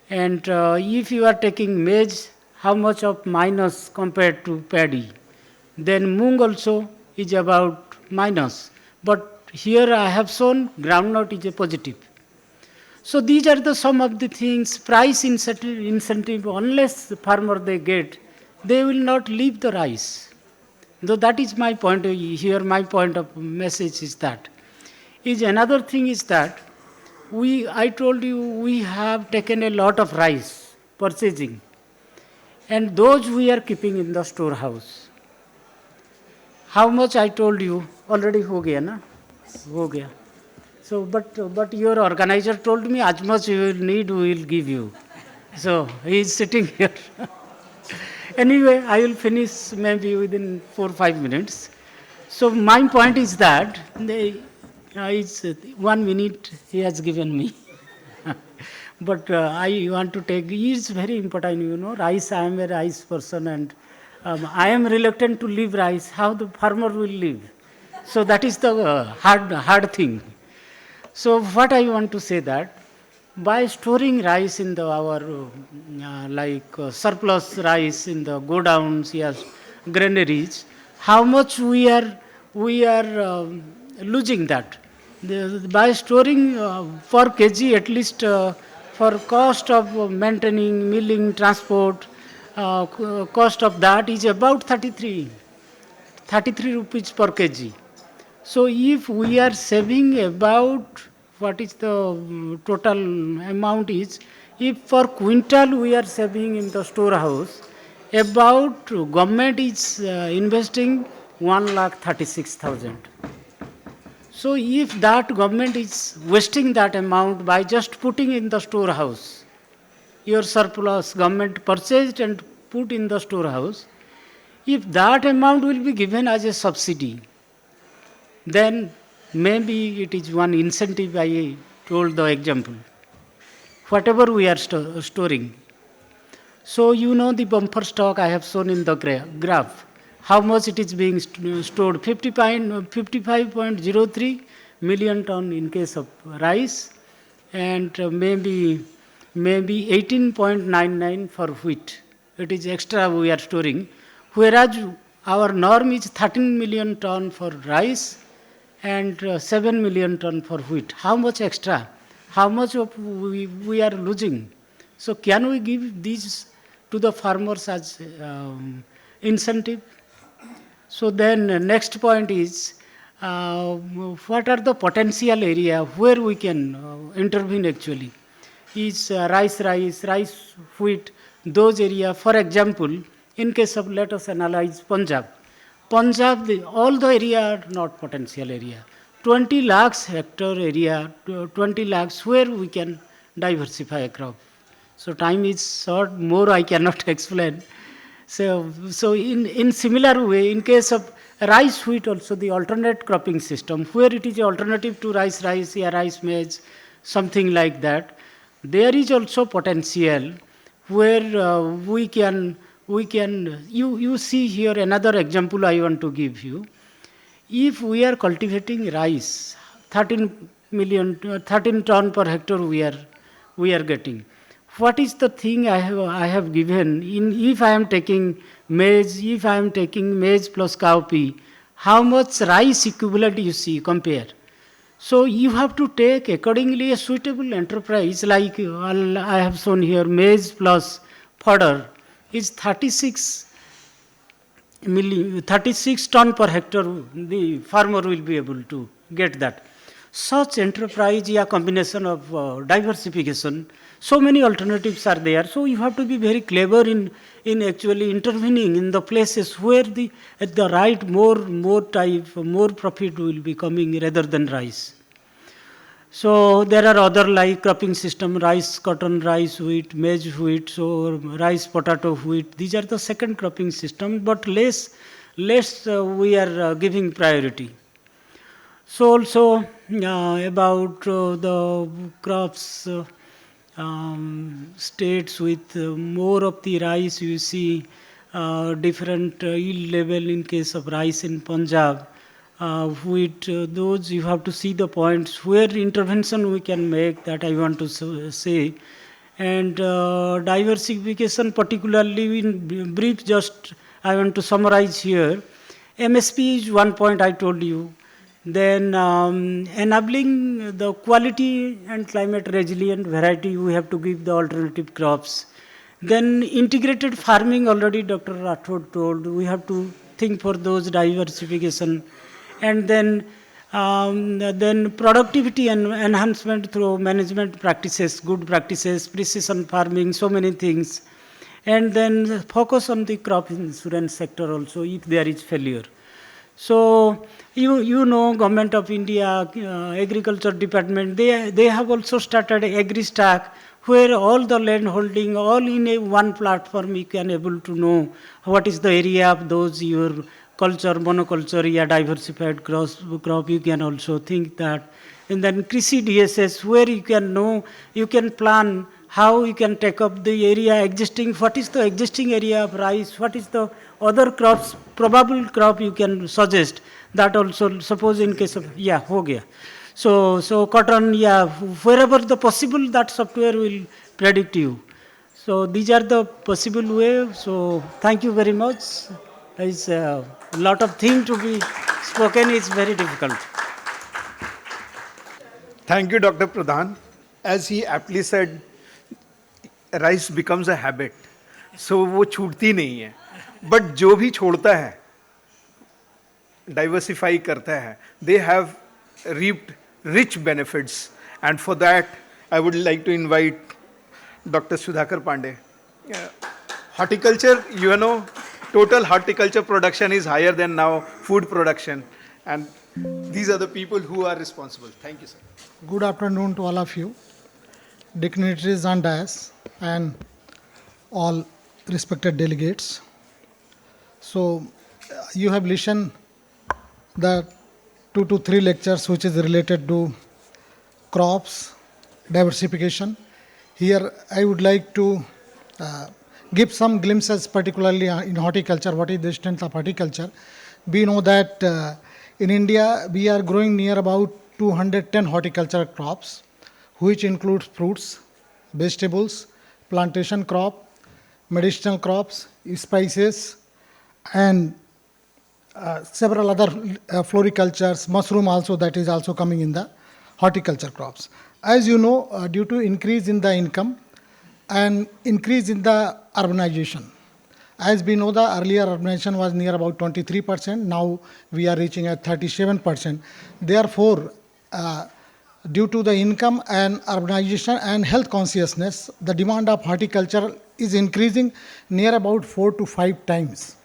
And if you are taking maize, how much of minus compared to paddy? Then mung also is about minus. But here I have shown groundnut is a positive. So these are some of the things, price incentive, unless the farmer they get, they will not leave the rice. Though that is my point here, my point of message is that. Another thing is that, I told you, we have taken a lot of rice, purchasing, and those we are keeping in the storehouse. How much I told you, already ho gaya na? Ho gaya. So, but your organizer told me as much you will need, we will give you. So he is sitting here. Anyway, I will finish maybe within 4 or 5 minutes. So my point is that it's 1 minute he has given me. But I want to take, it's very important, rice, I am a rice person and I am reluctant to leave rice, how the farmer will live. So that is the hard thing. So what I want to say that, by storing rice in our surplus rice in the godowns, yes, granaries, how much we are losing that. By storing per kg at least for cost of maintaining, milling, transport, cost of that is about 33 rupees per kg. So if we are saving about, what is the total amount is, if per quintal we are saving in the storehouse, about government is investing 1,36,000. So if that government is wasting that amount by just putting in the storehouse, your surplus government purchased and put in the storehouse, if that amount will be given as a subsidy, then maybe it is one incentive I told the example. Whatever we are storing. So you know the bumper stock I have shown in the graph, how much it is being stored, 55.03 million ton in case of rice and maybe 18.99 for wheat. It is extra we are storing, whereas our norm is 13 million ton for rice and 7 million ton for wheat. How much extra? How much of we are losing? So can we give these to the farmers as incentive? So then next point is, what are the potential area where we can intervene actually? Is rice, wheat, those area. For example, in case of, let us analyze Punjab. Punjab, all the area are not potential area. 20 lakhs hectare area, 20 lakhs where we can diversify a crop. So time is short, more I cannot explain. So in similar way, in case of rice, wheat also the alternate cropping system, where it is alternative to rice, yeah, rice, maize, something like that, there is also potential where you see here another example I want to give you. If we are cultivating rice, 13 ton per hectare we are getting. What is the thing I have given in, if I am taking maize, plus cowpea, how much rice equivalent you see, compare. So you have to take accordingly a suitable enterprise, like I have shown here, maize plus fodder is 36 ton per hectare, the farmer will be able to get that. Such enterprise, yeah, combination of diversification, so many alternatives are there. So you have to be very clever in actually intervening in the places where at the right more profit will be coming rather than rice. So there are other like cropping system, rice, cotton, rice, wheat, maize, wheat, so rice, potato, wheat. These are the second cropping system, but less we are giving priority. So also about the crops, states with more of the rice, you see different yield level in case of rice in Punjab. With those you have to see the points where intervention we can make, that I want to say. And diversification, particularly in brief, just I want to summarize here. MSP is one point I told you. Then enabling the quality and climate resilient variety, we have to give the alternative crops. Then integrated farming, already Dr. Rathod told, we have to think for those diversification. And then productivity and enhancement through management practices, good practices, precision farming, so many things. And then focus on the crop insurance sector also if there is failure. So you know, Government of India, Agriculture Department, they have also started AgriStack, where all the land holding, all in a one platform, you can able to know what is the area of those your culture, monoculture, yeah, diversified crop. You can also think that. And then Krishi DSS, where you can know, you can plan how you can take up the area existing, what is the existing area of rice, what is the other crops, probable crop you can suggest. That also, suppose in case of, yeah, ho gaya. So cotton, yeah, wherever the possible, that software will predict you. So these are the possible way. So thank you very much. It's a lot of thing to be spoken. It's very difficult. Thank you, Dr. Pradhan. As he aptly said, rice becomes a habit. So वो छूटती नहीं है. But जो भी छोड़ता है, diversify करता है, they have reaped rich benefits. And for that, I would like to invite Dr. Sudhakar Pandey. Horticulture, you know, total horticulture production is higher than now food production. And these are the people who are responsible. Thank you, sir. Good afternoon to all of you, dignitaries on dais, and all respected delegates. So, you have listened the 2 to 3 lectures which is related to crops, diversification. Here, I would like to give some glimpses, particularly in horticulture. What is the strength of horticulture? We know that in India, we are growing near about 210 horticultural crops, which includes fruits, vegetables, plantation crop, medicinal crops, spices, and several other floricultures, mushroom also, that is also coming in the horticulture crops. As you know, due to increase in the income and increase in the urbanization, as we know, the earlier urbanization was near about 23%, now we are reaching at 37%. Therefore, due to the income and urbanization and health consciousness, the demand of horticulture is increasing near about 4 to 5 times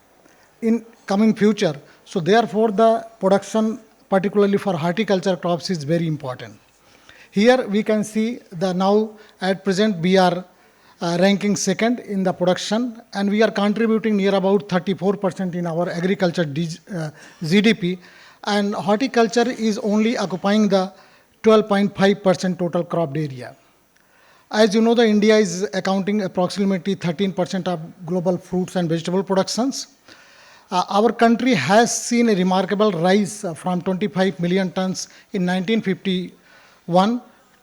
in coming future. So therefore, the production, particularly for horticulture crops, is very important. Here we can see the now at present we are ranking second in the production, and we are contributing near about 34% in our agriculture GDP, and horticulture is only occupying the 12.5% total cropped area. As you know, the India is accounting approximately 13% of global fruits and vegetable productions. Our country has seen a remarkable rise from 25 million tons in 1951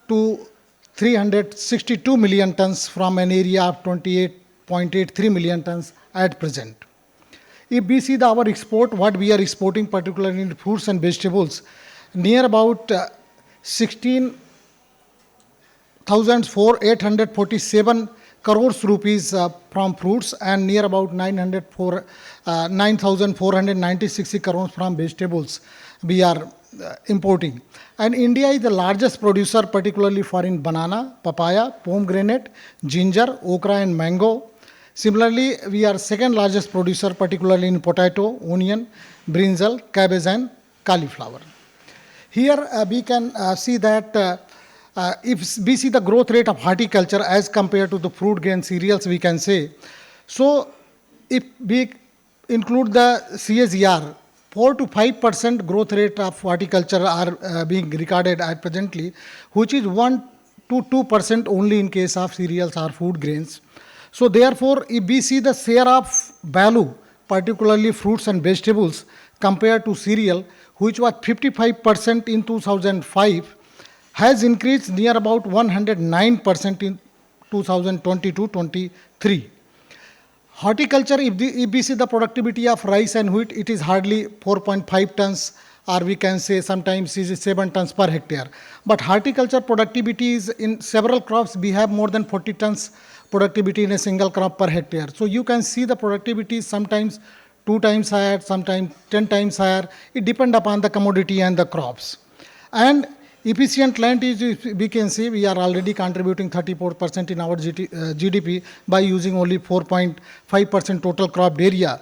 to 362 million tons from an area of 28.83 million tons at present. If we see our export, what we are exporting, particularly in fruits and vegetables, near about 16,847 crores rupees from fruits, and near about 9,496 crores from vegetables we are importing. And India is the largest producer, particularly for in banana, papaya, pomegranate, ginger, okra, and mango. Similarly, we are second largest producer, particularly in potato, onion, brinjal, cabbage, and cauliflower. Here we can see that if we see the growth rate of horticulture as compared to the fruit grain cereals, we can say. So if we include the CAGR, 4 to 5% growth rate of horticulture are being recorded at presently, which is 1 to 2% only in case of cereals or food grains. So therefore, if we see the share of value, particularly fruits and vegetables, compared to cereal, which was 55% in 2005, has increased near about 109% in 2022-23. Horticulture, if we see the productivity of rice and wheat, it is hardly 4.5 tons, or we can say sometimes is 7 tons per hectare. But horticulture productivity is in several crops, we have more than 40 tons productivity in a single crop per hectare. So you can see the productivity is sometimes 2 times higher, sometimes 10 times higher. It depends upon the commodity and the crops. And efficient land is, we can see, we are already contributing 34% in our GDP by using only 4.5% total cropped area.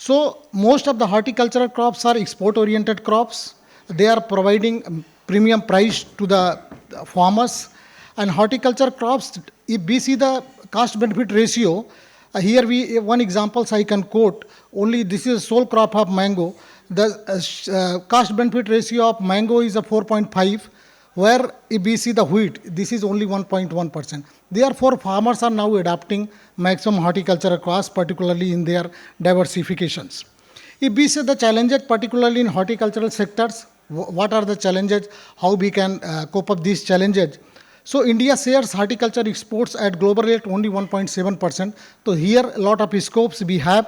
So most of the horticultural crops are export-oriented crops. They are providing premium price to the farmers. And horticulture crops, if we see the cost-benefit ratio, here we one examples I can quote. Only this is sole crop of mango. The cost-benefit ratio of mango is a 4.5, where if we see the wheat, this is only 1.1%. Therefore, farmers are now adopting maximum horticultural crops, particularly in their diversifications. If we see the challenges, particularly in horticultural sectors, what are the challenges, how we can cope up these challenges? So India shares horticulture exports at global rate only 1.7%. So here a lot of scopes we have.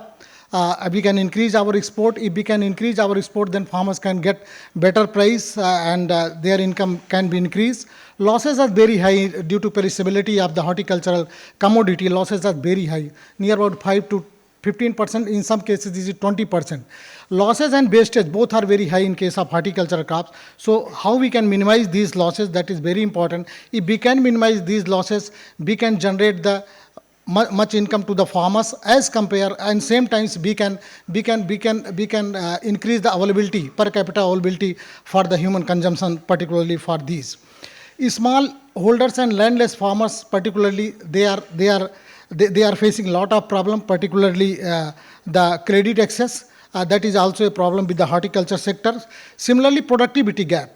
We can increase our export. If we can increase our export, then farmers can get better price and their income can be increased. Losses are very high due to perishability of the horticultural commodity. Losses are very high, near about 5 to 15%. In some cases, this is 20%. Losses and wastage both are very high in case of horticultural crops. So how we can minimize these losses, that is very important. If we can minimize these losses, we can generate the much income to the farmers as compare, and same times we can increase the availability, per capita availability for the human consumption, particularly for these small holders and landless farmers. Particularly they are facing a lot of problem, particularly the credit access. That is also a problem with the horticulture sector. Similarly, productivity gap.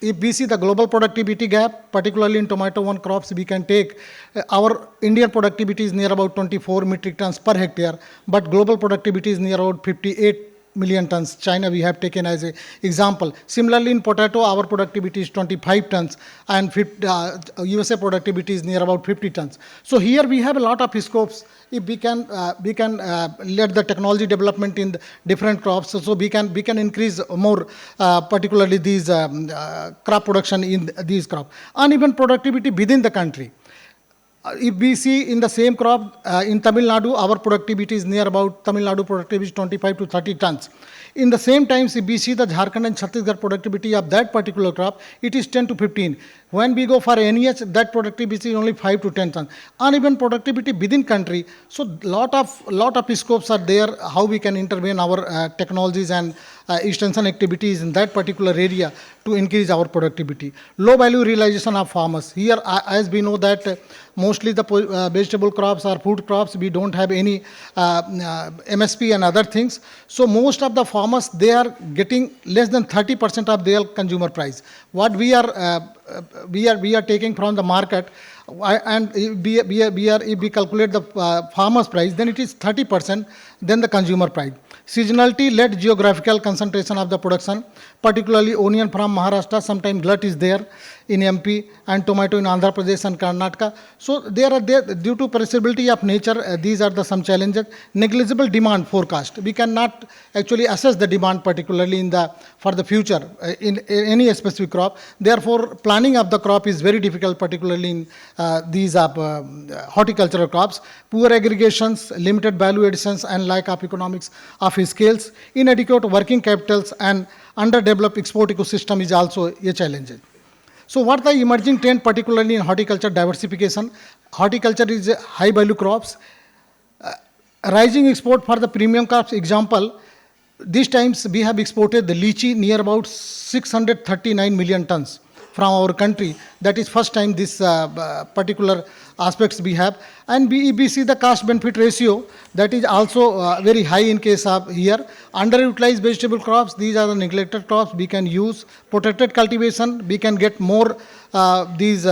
If we see the global productivity gap, particularly in tomato one crops, we can take our Indian productivity is near about 24 metric tons per hectare, but global productivity is near about 58 million tons. China we have taken as an example. Similarly, in potato, our productivity is 25 tons, and USA productivity is near about 50 tons. So here we have a lot of scopes. If we can let the technology development in the different crops, so we can increase more, particularly these crop production in these crops. Uneven productivity within the country. If we see in the same crop in Tamil Nadu, our productivity is near about, Tamil Nadu productivity is 25 to 30 tons. In the same times, if we see the Jharkhand and Chhattisgarh productivity of that particular crop, it is 10 to 15. When we go for NEH, that productivity is only 5 to 10 tons. Uneven productivity within country. So lot of scopes are there, how we can intervene our technologies and extension activities in that particular area to increase our productivity. Low value realization of farmers. Here, as we know that mostly the vegetable crops or food crops, we don't have any MSP and other things. So most of the farmers, they are getting less than 30% of their consumer price. What we are taking from the market, and if we calculate the farmer's price, then it is 30% than the consumer price. Seasonality led geographical concentration of the production, particularly onion from Maharashtra, sometimes glut is there in MP, and tomato in Andhra Pradesh and Karnataka. So there due to perishability of nature, these are the some challenges. Negligible demand forecast. We cannot actually assess the demand, particularly for the future in any specific crop. Therefore, planning of the crop is very difficult, particularly in these horticultural crops. Poor aggregations, limited value additions, and lack of economics of scales, inadequate working capitals, and underdeveloped export ecosystem is also a challenge. So what the emerging trend, particularly in horticulture diversification? Horticulture is high value crops. Rising export for the premium crops, example, these times we have exported the lychee near about 639 million tons from our country. That is first time this particular aspects we have. And we see the cost benefit ratio, that is also very high in case of here. Underutilized vegetable crops, these are the neglected crops we can use. Protected cultivation, we can get more these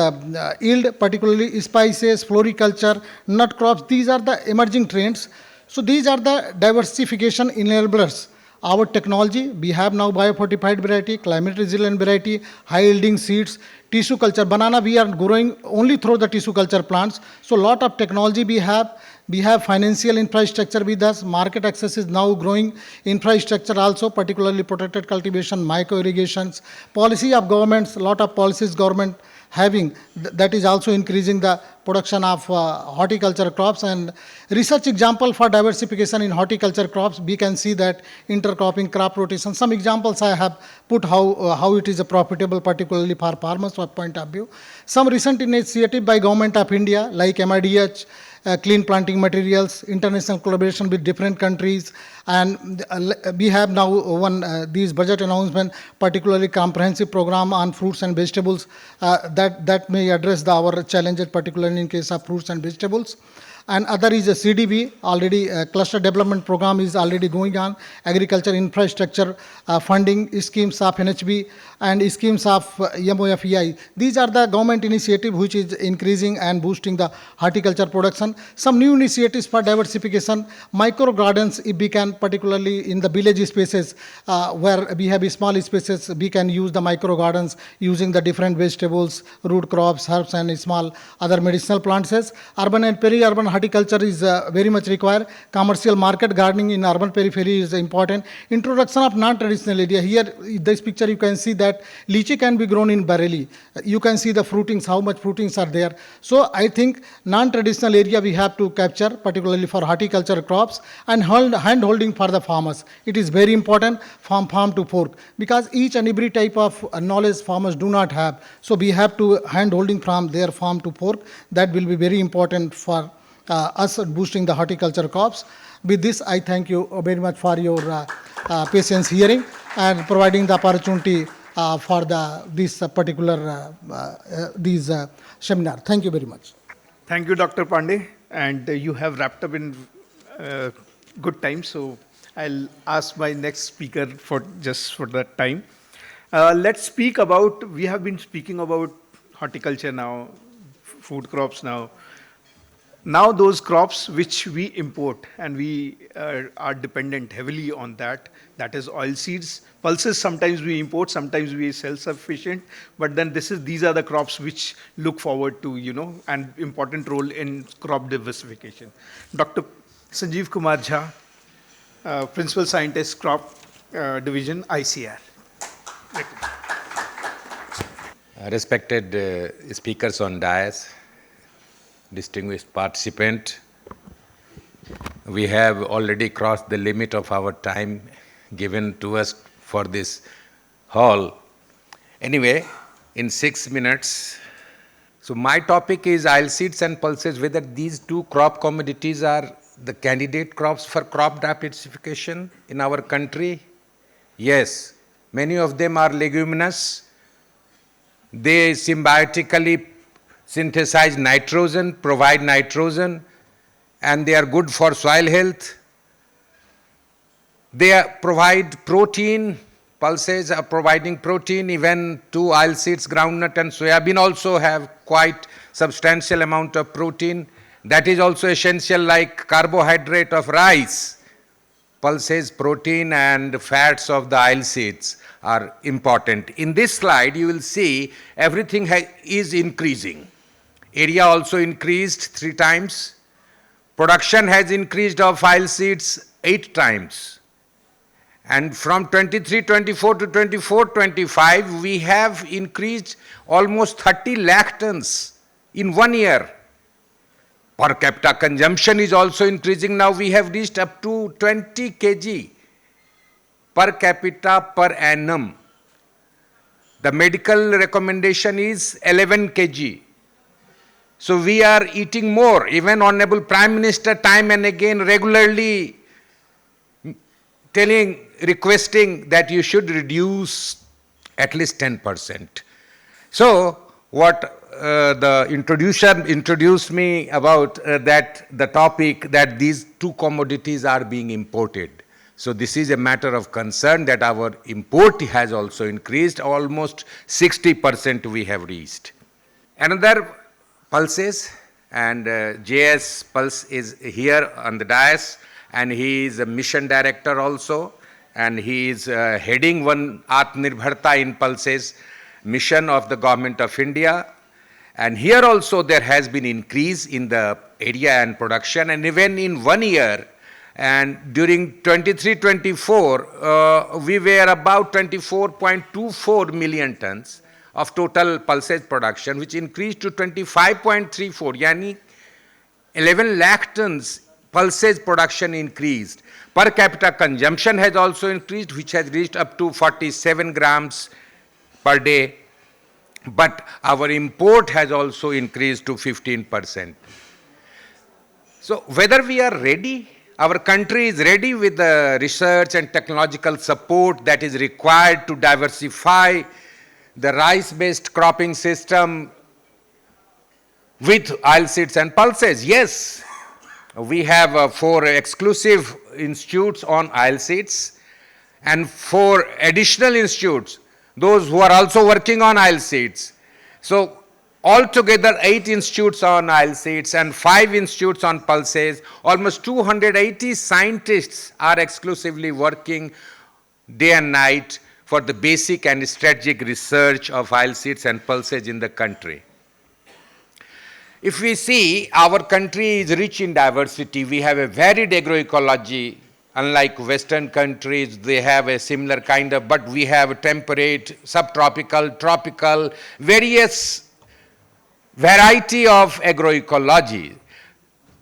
yield, particularly spices, floriculture, nut crops. These are the emerging trends. So these are the diversification enablers. Our technology, we have now biofortified variety, climate resilient variety, high yielding seeds, tissue culture. Banana we are growing only through the tissue culture plants. So lot of technology we have. We have financial infrastructure with us. Market access is now growing. Infrastructure also, particularly protected cultivation, micro irrigations. Policy of governments, lot of policies government having, that is also increasing the production of horticulture crops. And research example for diversification in horticulture crops, we can see that intercropping, crop rotation. Some examples I have put how it is profitable, particularly for farmers point of view. Some recent initiative by Government of India like MIDH, clean planting materials, international collaboration with different countries, and we have now one these budget announcement, particularly comprehensive program on fruits and vegetables that may address our challenges, particularly in case of fruits and vegetables. And other is a CDB, already cluster development program is already going on, agriculture infrastructure funding schemes of NHB and schemes of MOFEI. These are the government initiative which is increasing and boosting the horticulture production. Some new initiatives for diversification, micro gardens, if we can, particularly in the village spaces where we have small spaces, we can use the micro gardens using the different vegetables, root crops, herbs, and small other medicinal plants. Urban and peri-urban horticulture is very much required. Commercial market gardening in urban periphery is important. Introduction of non-traditional area. Here, this picture you can see that lychee can be grown in Bareilly. You can see the fruitings, how much fruitings are there. So I think non-traditional area we have to capture, particularly for horticulture crops, and hand-holding for the farmers. It is very important from farm to fork, because each and every type of knowledge farmers do not have. So we have to hand-holding from their farm to fork. That will be very important for us boosting the horticulture crops. With this, I thank you very much for your patience hearing and providing the opportunity for this particular seminar. Thank you very much. Thank you, Dr. Pandey. And you have wrapped up in good time. So I'll ask my next speaker for that time. Let's speak about, we have been speaking about horticulture now, food crops now. Now those crops which we import, and we are dependent heavily on that is oilseeds. Pulses sometimes we import, sometimes we self-sufficient, but then these are the crops which look forward to, an important role in crop diversification. Dr. Sanjeev Kumar Jha, Principal Scientist, Crop Division, ICR. Respected speakers on dais, distinguished participant, we have already crossed the limit of our time given to us for this hall. Anyway, in 6 minutes, so my topic is oilseeds and pulses, whether these two crop commodities are the candidate crops for crop diversification in our country. Yes, many of them are leguminous. They symbiotically synthesize nitrogen, provide nitrogen, and they are good for soil health. They provide protein. Pulses are providing protein. Even two oilseeds, groundnut and soybean, also have quite substantial amount of protein. That is also essential, like carbohydrate of rice. Pulses, protein and fats of the oilseeds are important. In this slide, you will see everything is increasing. Area also increased 3 times. Production has increased of oilseeds 8 times. And from 23-24 to 24-25, we have increased almost 30 lakh tons in 1 year. Per capita consumption is also increasing. Now we have reached up to 20 kg per capita per annum. The medical recommendation is 11 kg. So we are eating more. Even Honorable Prime Minister time and again regularly requesting that you should reduce at least 10%. So what the introducer introduced me about that the topic that these two commodities are being imported. So this is a matter of concern that our import has also increased. Almost 60% we have reached. Another pulses, and JS Pulse is here on the dais, and he is a mission director also, and he is heading one Atmanirbharta in pulses mission of the Government of India. And here also there has been increase in the area and production, and even in 1 year, and during 23-24, we were about 24.24 million tons of total pulses production, which increased to 25.34, yani 11 lakh tons pulses production increased. Per capita consumption has also increased, which has reached up to 47 grams per day. But our import has also increased to 15%. So whether we are ready, our country is ready with the research and technological support that is required to diversify the rice-based cropping system with oilseeds and pulses. Yes, we have 4 exclusive institutes on oilseeds and 4 additional institutes, those who are also working on oilseeds. So altogether 8 institutes on oilseeds and 5 institutes on pulses. Almost 280 scientists are exclusively working day and night for the basic and strategic research of oilseeds and pulses in the country. If we see, our country is rich in diversity. We have a varied agroecology. Unlike Western countries, they have a similar kind of, but we have temperate, subtropical, tropical, various variety of agroecology.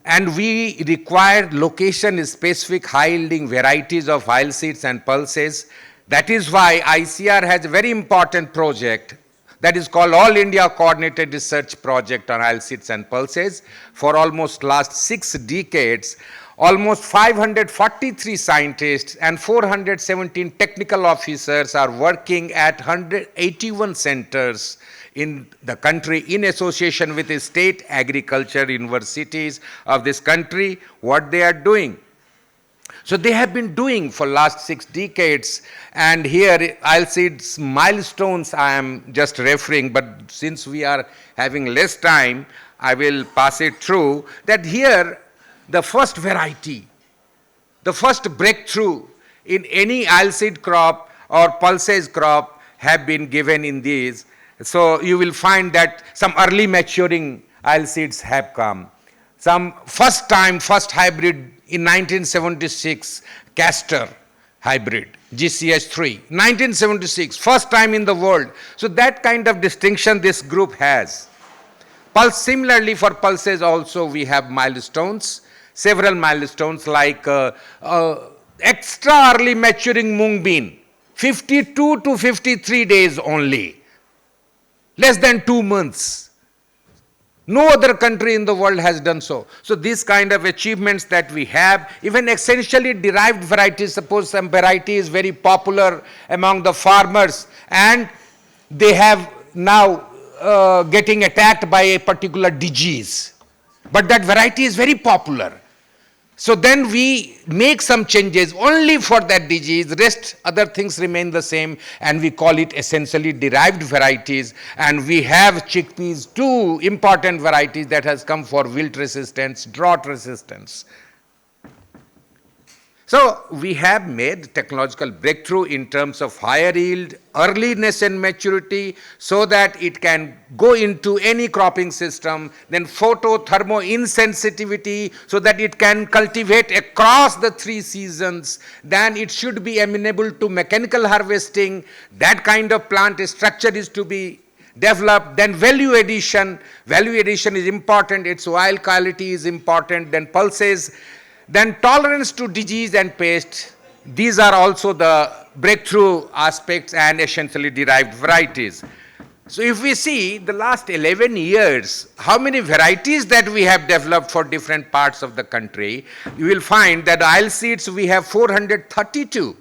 And we require location-specific high-yielding varieties of oilseeds and pulses. That is why ICR has a very important project that is called All India Coordinated Research Project on Oilseeds and Pulses. For almost last 6 decades, almost 543 scientists and 417 technical officers are working at 181 centers in the country in association with the state agriculture universities of this country. What they are doing? So they have been doing for last 6 decades, and here I'll see milestones I am just referring, but since we are having less time, I will pass it through, that here the first variety, the first breakthrough in any oilseed crop or pulses crop have been given in these. So you will find that some early maturing oilseeds have come. Some first hybrid in 1976, castor hybrid, GCH3, 1976, first time in the world. So that kind of distinction this group has. Similarly for pulses also we have milestones, several milestones like extra early maturing mung bean, 52 to 53 days only, less than 2 months. No other country in the world has done so. So these kind of achievements that we have, even essentially derived varieties, suppose some variety is very popular among the farmers and they have now getting attacked by a particular disease, but that variety is very popular. So then we make some changes only for that disease, rest other things remain the same, and we call it essentially derived varieties. And we have chickpeas, 2 important varieties that has come for wilt resistance, drought resistance. So we have made technological breakthrough in terms of higher yield, earliness and maturity, so that it can go into any cropping system, then photo-thermo insensitivity, so that it can cultivate across the 3 seasons, then it should be amenable to mechanical harvesting. That kind of plant structure is to be developed. Then value addition is important, its oil quality is important, then pulses. Then tolerance to disease and pest, these are also the breakthrough aspects and essentially derived varieties. So if we see the last 11 years, how many varieties that we have developed for different parts of the country, you will find that oilseeds we have 432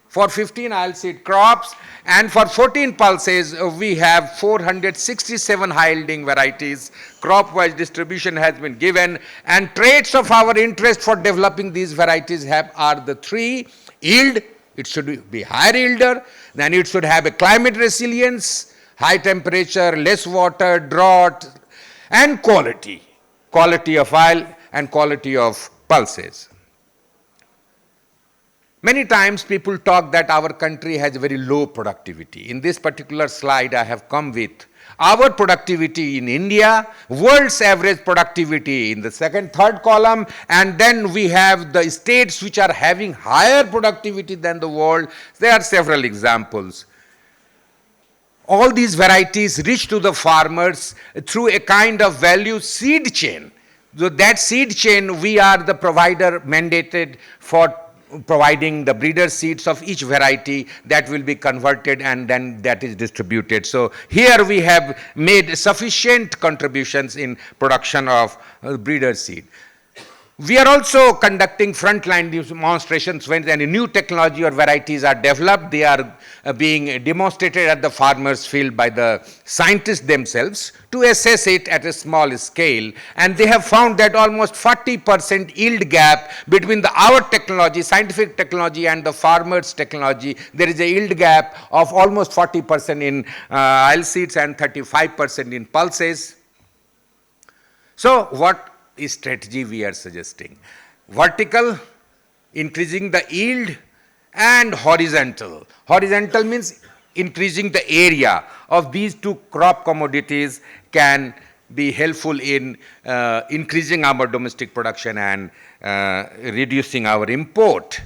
for 15 oilseed crops, and for 14 pulses we have 467 high-yielding varieties. Crop-wise distribution has been given, and traits of our interest for developing these varieties are the 3: yield, it should be higher yielder, then it should have a climate resilience, high temperature, less water, drought, and quality of oil and quality of pulses. Many times people talk that our country has very low productivity. In this particular slide I have come with our productivity in India, world's average productivity in the second, third column, and then we have the states which are having higher productivity than the world. There are several examples. All these varieties reach to the farmers through a kind of value seed chain. So that seed chain, we are the provider mandated for providing the breeder seeds of each variety that will be converted and then that is distributed. So here we have made sufficient contributions in production of breeder seed. We are also conducting frontline demonstrations when any new technology or varieties are developed. They are being demonstrated at the farmers' field by the scientists themselves to assess it at a small scale. And they have found that almost 40% yield gap between our technology, scientific technology, and the farmers' technology. There is a yield gap of almost 40% in oilseeds and 35% in pulses. So what strategy we are suggesting? Vertical, increasing the yield, and horizontal. Horizontal means increasing the area of these two crop commodities can be helpful in increasing our domestic production and reducing our import.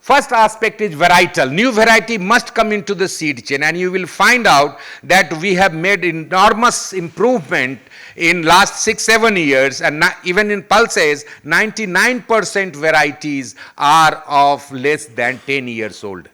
First aspect is varietal. New variety must come into the seed chain, and you will find out that we have made enormous improvement in last 6-7 years, and even in pulses, 99% varieties are of less than 10 years old.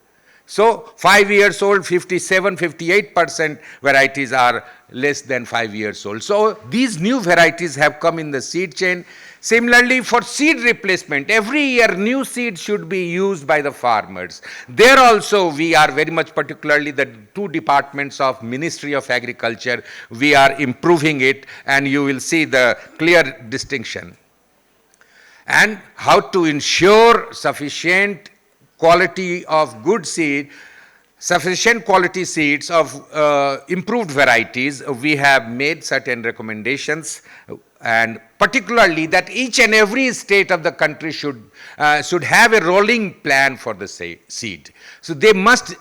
So 5 years old, 57-58% varieties are less than 5 years old. So these new varieties have come in the seed chain. Similarly, for seed replacement, every year new seed should be used by the farmers. There also we are very much, particularly the two departments of Ministry of Agriculture, we are improving it, and you will see the clear distinction. And how to ensure sufficient quality of good seed, sufficient quality seeds of improved varieties. We have made certain recommendations, and particularly that each and every state of the country should have a rolling plan for the seed. So they must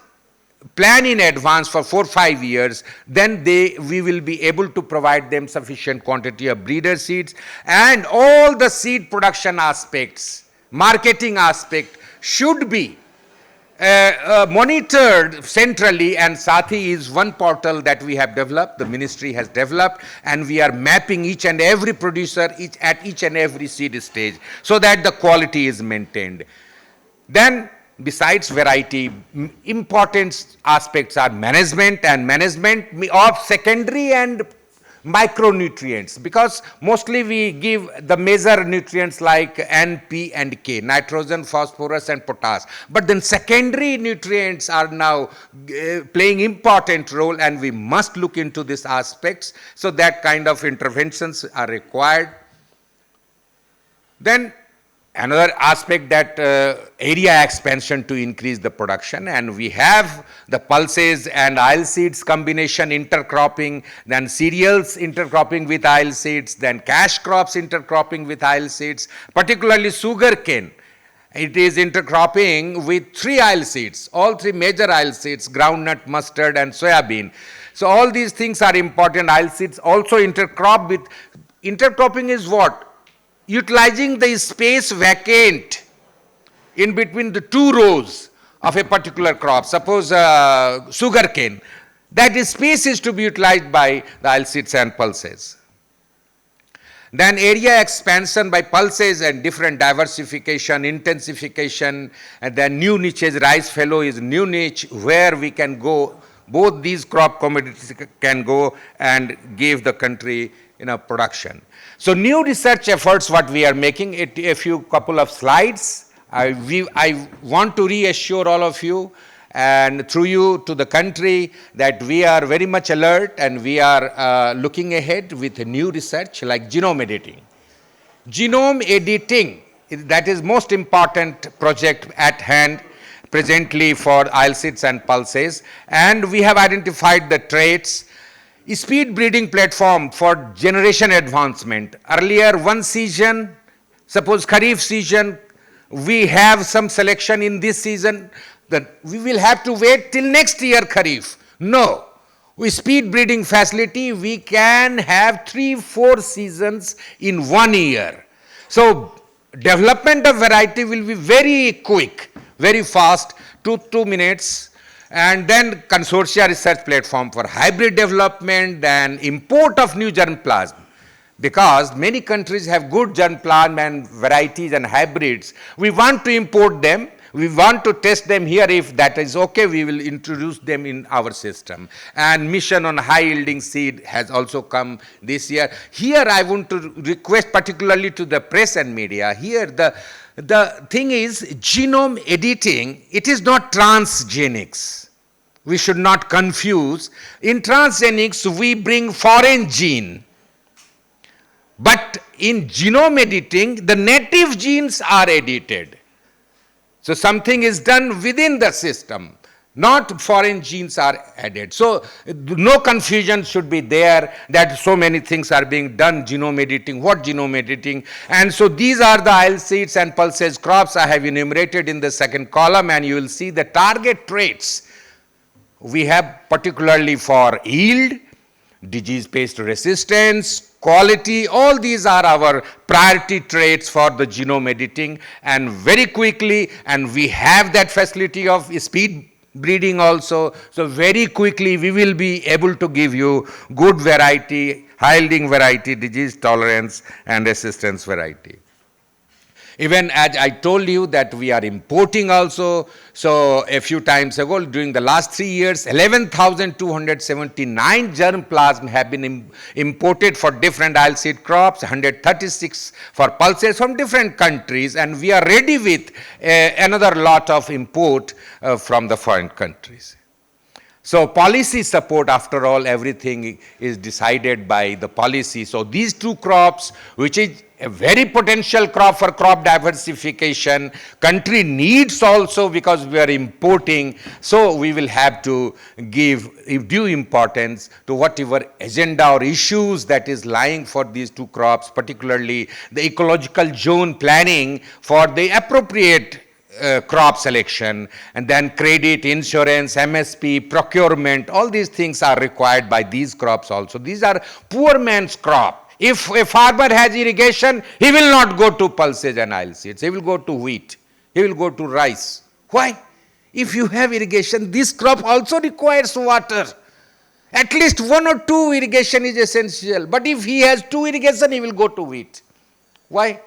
plan in advance for 4-5 years, then we will be able to provide them sufficient quantity of breeder seeds, and all the seed production aspects, marketing aspect should be monitored centrally, and Sathi is one portal that we have developed, the ministry has developed, and we are mapping each and every producer at each and every seed stage so that the quality is maintained. Then besides variety, important aspects are management, and management of secondary and micronutrients, because mostly we give the major nutrients like N, P and K, nitrogen, phosphorus and potash, but then secondary nutrients are now playing important role, and we must look into these aspects. So that kind of interventions are required. Then another aspect, that area expansion to increase the production, and we have the pulses and oilseeds combination intercropping, then cereals intercropping with oilseeds, then cash crops intercropping with oilseeds, particularly sugarcane. It is intercropping with 3 oilseeds, all 3 major oilseeds, groundnut, mustard and soybean. So all these things are important. Oilseeds also intercrop with, intercropping is what? Utilizing the space vacant in between the 2 rows of a particular crop, suppose sugarcane, that space is to be utilized by the oilseeds and pulses. Then area expansion by pulses and different diversification, intensification, and then new niches. Rice fallow is new niche where we can go, both these crop commodities can go and give the country production. So new research efforts what we are making, a few couple of slides. I want to reassure all of you and through you to the country that we are very much alert, and we are looking ahead with new research like genome editing. Genome editing, that is most important project at hand presently for oilseeds and pulses, and we have identified the traits. Speed breeding platform for generation advancement. Earlier one season, suppose Kharif season, we have some selection in this season, that we will have to wait till next year Kharif. No, with speed breeding facility we can have 3-4 seasons in 1 year. So development of variety will be very quick, very fast, 2 minutes. And then consortia research platform for hybrid development and import of new germplasm, because many countries have good germplasm and varieties and hybrids. We want to import them, We want to test them here. If that is okay, we will introduce them in our system. And mission on high yielding seed has also come this year. Here I want to request particularly to the press and media. Here the thing is genome editing, it is not transgenics. We should not confuse. In transgenics, we bring foreign gene. But in genome editing, the native genes are edited. So something is done within the system, not foreign genes are added. So no confusion should be there that so many things are being done, genome editing, what genome editing. And so these are the oilseeds and pulses crops I have enumerated in the second column, and you will see the target traits we have particularly for yield, disease pest resistance, quality, all these are our priority traits for the genome editing. And very quickly, and we have that facility of speed breeding also, so very quickly we will be able to give you good variety, high yielding variety, disease tolerance and resistance variety. Even as I told you that we are importing also, so a few times ago during the last 3 years, 11,279 germplasm have been imported for different oilseed crops, 136 for pulses from different countries, and we are ready with another lot of import from the foreign countries. So policy support, after all, everything is decided by the policy. So these two crops, which is a very potential crop for crop diversification, country needs also because we are importing, so we will have to give due importance to whatever agenda or issues that is lying for these two crops, particularly the ecological zone planning for the appropriate crop selection, and then credit, insurance, MSP, procurement, all these things are required by these crops also. These are poor man's crop. If a farmer has irrigation, he will not go to pulses and oilseeds. He will go to wheat. He will go to rice. Why? If you have irrigation, this crop also requires water. At least 1 or 2 irrigation is essential. But if he has 2 irrigation, he will go to wheat. Why?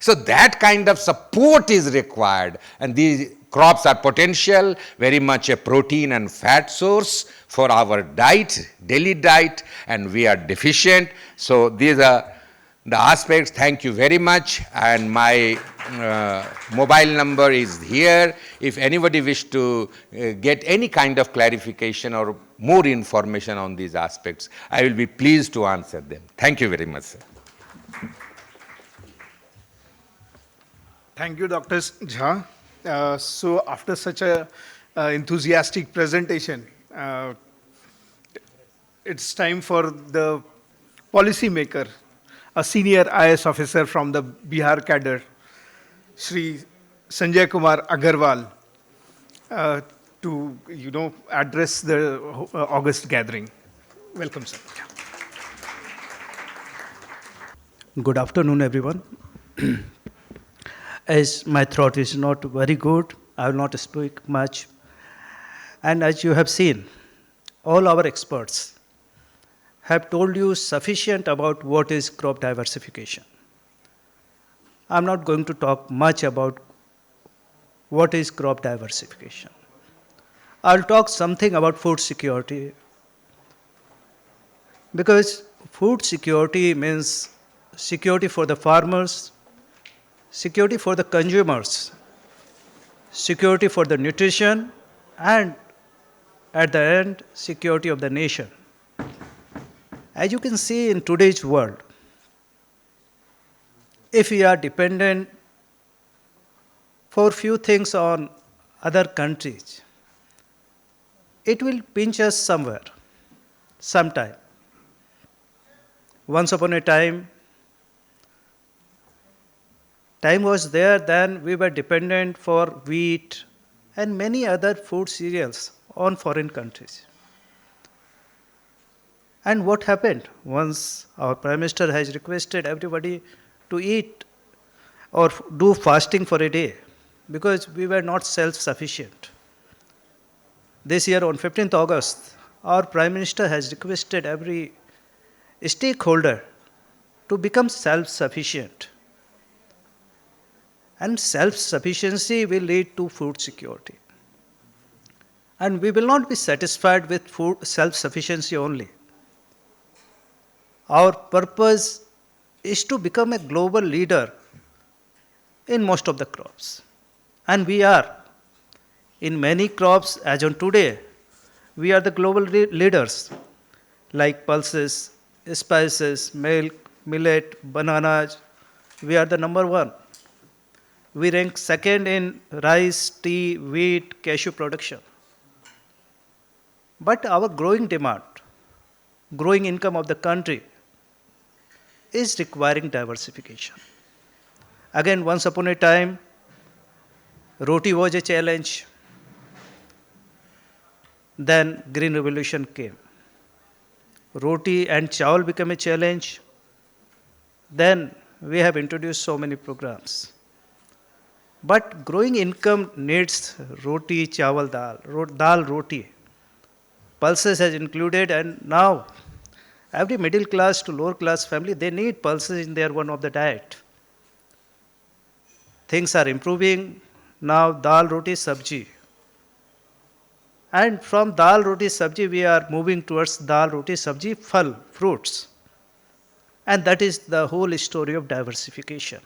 So that kind of support is required, and these crops are potential, very much a protein and fat source for our diet, daily diet, and we are deficient. So these are the aspects. Thank you very much, and my mobile number is here. If anybody wish to get any kind of clarification or more information on these aspects, I will be pleased to answer them. Thank you very much, sir. Thank you, Dr. Jha. So after such a enthusiastic presentation, it's time for the policy maker, a senior IS officer from the Bihar cadre, Shri Sanjay Kumar Agarwal, to address the August gathering. Welcome, sir. Good afternoon, everyone. As my throat is not very good, I will not speak much. And as you have seen, all our experts have told you sufficient about what is crop diversification. I'm not going to talk much about what is crop diversification. I'll talk something about food security, because food security means security for the farmers, security for the consumers, security for the nutrition, and at the end, security of the nation. As you can see in today's world, if we are dependent for few things on other countries, it will pinch us somewhere, sometime. Once upon a time was there, then we were dependent for wheat and many other food cereals on foreign countries. And what happened? Once our Prime Minister has requested everybody to eat or do fasting for a day, because we were not self-sufficient. This year on 15th August, our Prime Minister has requested every stakeholder to become self-sufficient. And self-sufficiency will lead to food security. And we will not be satisfied with food self-sufficiency only. Our purpose is to become a global leader in most of the crops. And we are. In many crops, as on today, we are the global leaders, like pulses, spices, milk, millet, bananas. We are the number one. We rank second in rice, tea, wheat, cashew production. But our growing demand, growing income of the country is requiring diversification. Again, once upon a time, roti was a challenge. Then Green Revolution came. Roti and chawal became a challenge. Then we have introduced so many programs. But growing income needs roti, chawal, dal, roti. Pulses has included, and now every middle class to lower class family, they need pulses in their one of the diet. Things are improving. Now dal, roti, sabji. And from dal, roti, sabji, we are moving towards dal, roti, sabji, phal, fruits. And that is the whole story of diversification.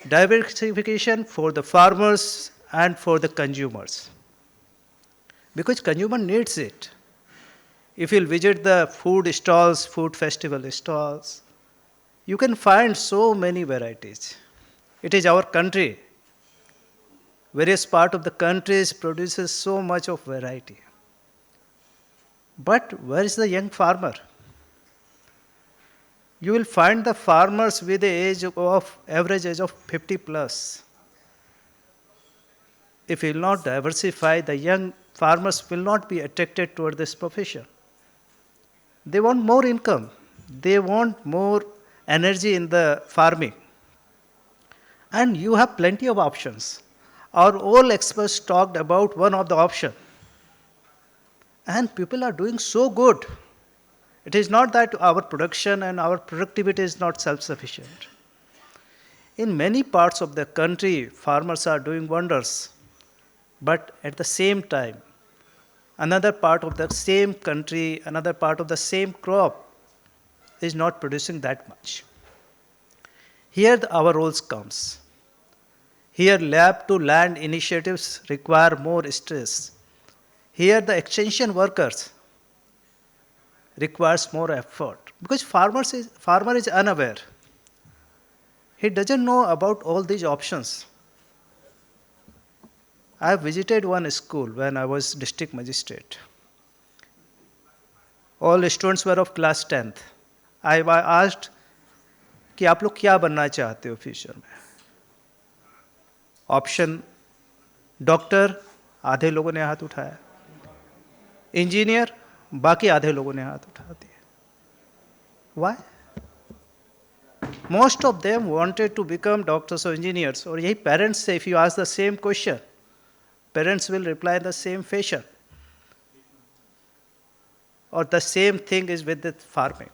Diversification for the farmers and for the consumers. Because consumer needs it. If you'll visit the food stalls, food festival stalls, you can find so many varieties. It is our country. Various part of the countries produces so much of variety. But where is the young farmer? You will find the farmers with the average age of 50 plus. If you will not diversify, the young farmers will not be attracted toward this profession. They want more income. They want more energy in the farming. And you have plenty of options. Our all experts talked about one of the options. And people are doing so good. It is not that our production and our productivity is not self-sufficient. In many parts of the country, farmers are doing wonders. But at the same time, another part of the same country, another part of the same crop is not producing that much. Here our roles comes. Here lab to land initiatives require more stress. Here the extension workers requires more effort because farmer is unaware. He doesn't know about all these options. I have visited one school when I was district magistrate. All students were of class 10th. I asked कि आप लोग क्या बनना चाहते हो future में? Option doctor, आधे लोगों ने हाथ उठाया, इंजीनियर, बाकी आधे लोगों ने हाथ उठा दिए. Why? Most of them wanted to become doctors or engineers. और यही parents say, if you ask the same question, parents will reply in the same fashion. Or the same thing is with the farming.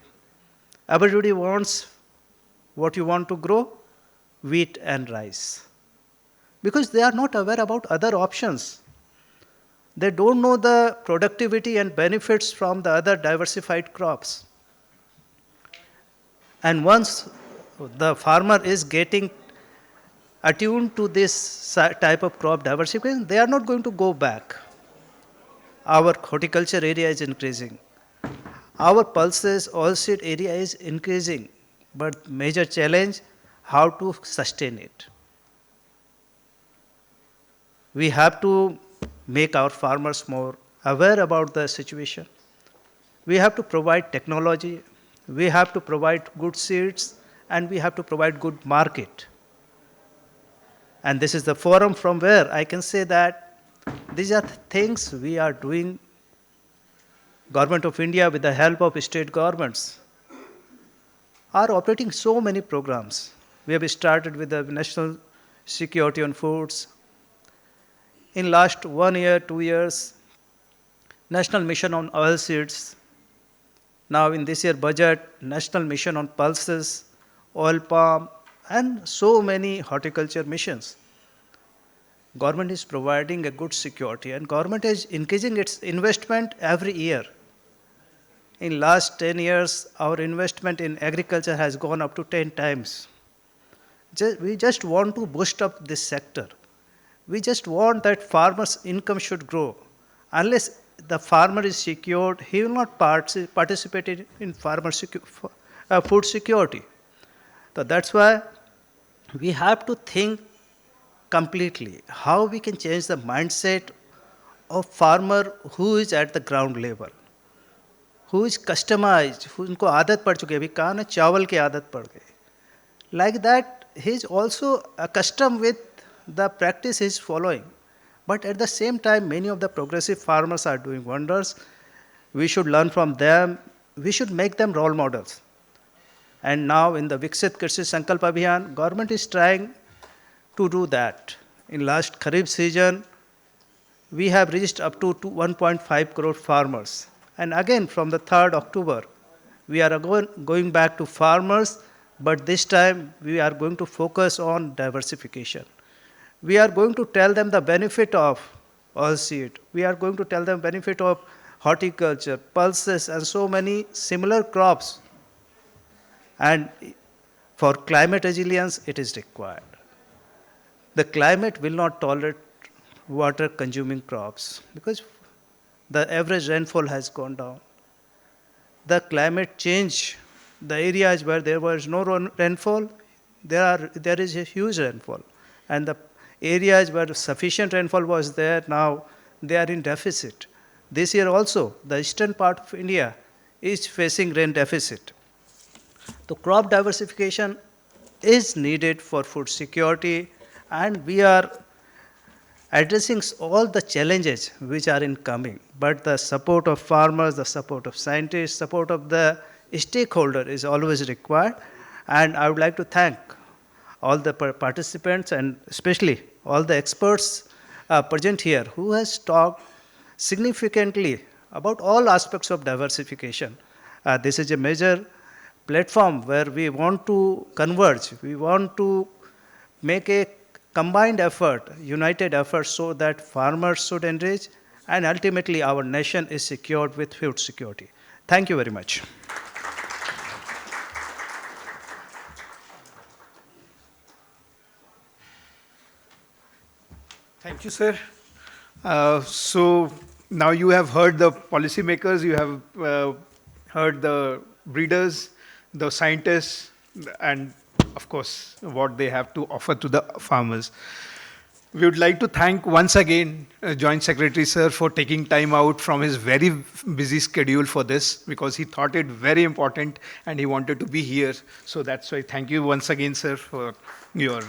Everybody wants what you want to grow, wheat and rice. Because they are not aware about other options. They don't know the productivity and benefits from the other diversified crops. And once the farmer is getting attuned to this type of crop diversification, they are not going to go back. Our horticulture area is increasing. Our pulses, oilseed area is increasing. But major challenge, how to sustain it. We have to make our farmers more aware about the situation. We have to provide technology, we have to provide good seeds, and we have to provide good market. And this is the forum from where I can say that these are things we are doing. Government of India with the help of state governments are operating so many programs. We have started with the National Security on Foods. In last 1 year, 2 years, National Mission on Oilseeds. Now in this year budget, National Mission on Pulses, oil palm, and so many horticulture missions. Government is providing a good security and government is increasing its investment every year. In last 10 years, our investment in agriculture has gone up to 10 times. We just want to boost up this sector. We just want that farmer's income should grow. Unless the farmer is secured, he will not participate in food security. So that's why we have to think completely how we can change the mindset of farmer who is at the ground level, who is customized, who उनको आदत पड़ चुकी है, अभी कहा ना चावल की आदत पड़ गई. Like that, he is also accustomed with the practice he is following. But at the same time, many of the progressive farmers are doing wonders. We should learn from them. We should make them role models. And now in the Viksit Krishi Sankalp Abhiyan, government is trying to do that. In last Kharif season, we have reached up to 1.5 crore farmers. And again, from the 3rd October, we are going back to farmers, but this time we are going to focus on diversification. We are going to tell them the benefit of oilseed. We are going to tell them benefit of horticulture, pulses, and so many similar crops. And for climate resilience, it is required. The climate will not tolerate water-consuming crops because the average rainfall has gone down. The climate change, the areas where there was no rainfall, there is a huge rainfall. And the areas where sufficient rainfall was there, now they are in deficit. This year also, the eastern part of India is facing rain deficit. So crop diversification is needed for food security, and we are addressing all the challenges which are incoming. But the support of farmers, the support of scientists, support of the stakeholder is always required. And I would like to thank all the participants and especially all the experts present here who has talked significantly about all aspects of diversification. This is a major platform where we want to converge. We want to make a combined effort, united effort, so that farmers should enrich and ultimately our nation is secured with food security. Thank you very much. Thank you, sir. So now you have heard the policymakers, you have heard the breeders, the scientists, and of course, what they have to offer to the farmers. We would like to thank once again Joint Secretary Sir for taking time out from his very busy schedule for this because he thought it very important and he wanted to be here. So that's why thank you once again, sir, for your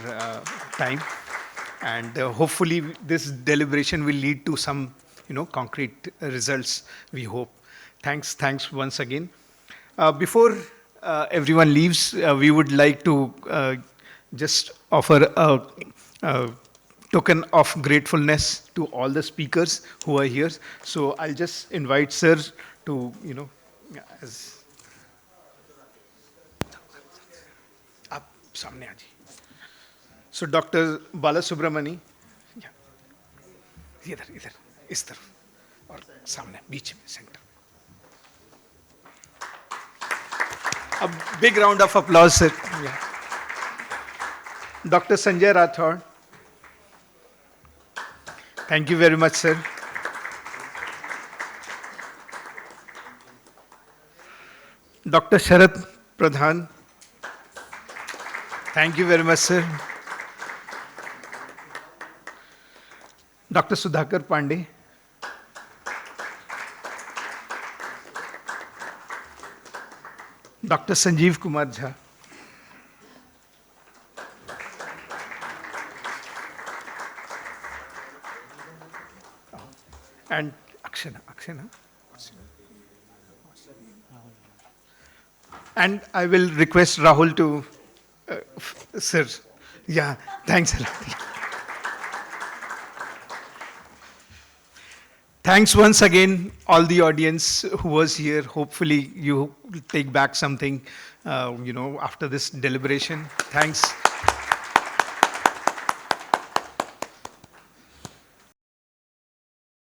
time. And hopefully this deliberation will lead to some, concrete results, we hope. Thanks once again. Before everyone leaves, we would like to just offer a token of gratefulness to all the speakers who are here. So I'll just invite sir to, as up samne aaji. So Dr. Balasubramani, इधर इस तरफ और सामने बीच में centre. A big round of applause, sir. Yeah. Dr. Sanjay Rathod. Thank you very much, sir. Dr. Sharat Pradhan. Thank you very much, sir. Dr. Sudhakar Pandey. Dr. Sanjeev Kumar Jha. And Akshana. And I will request Rahul to, sir. Yeah, thanks a lot. Thanks once again, all the audience who was here. Hopefully you take back something, after this deliberation. Thanks.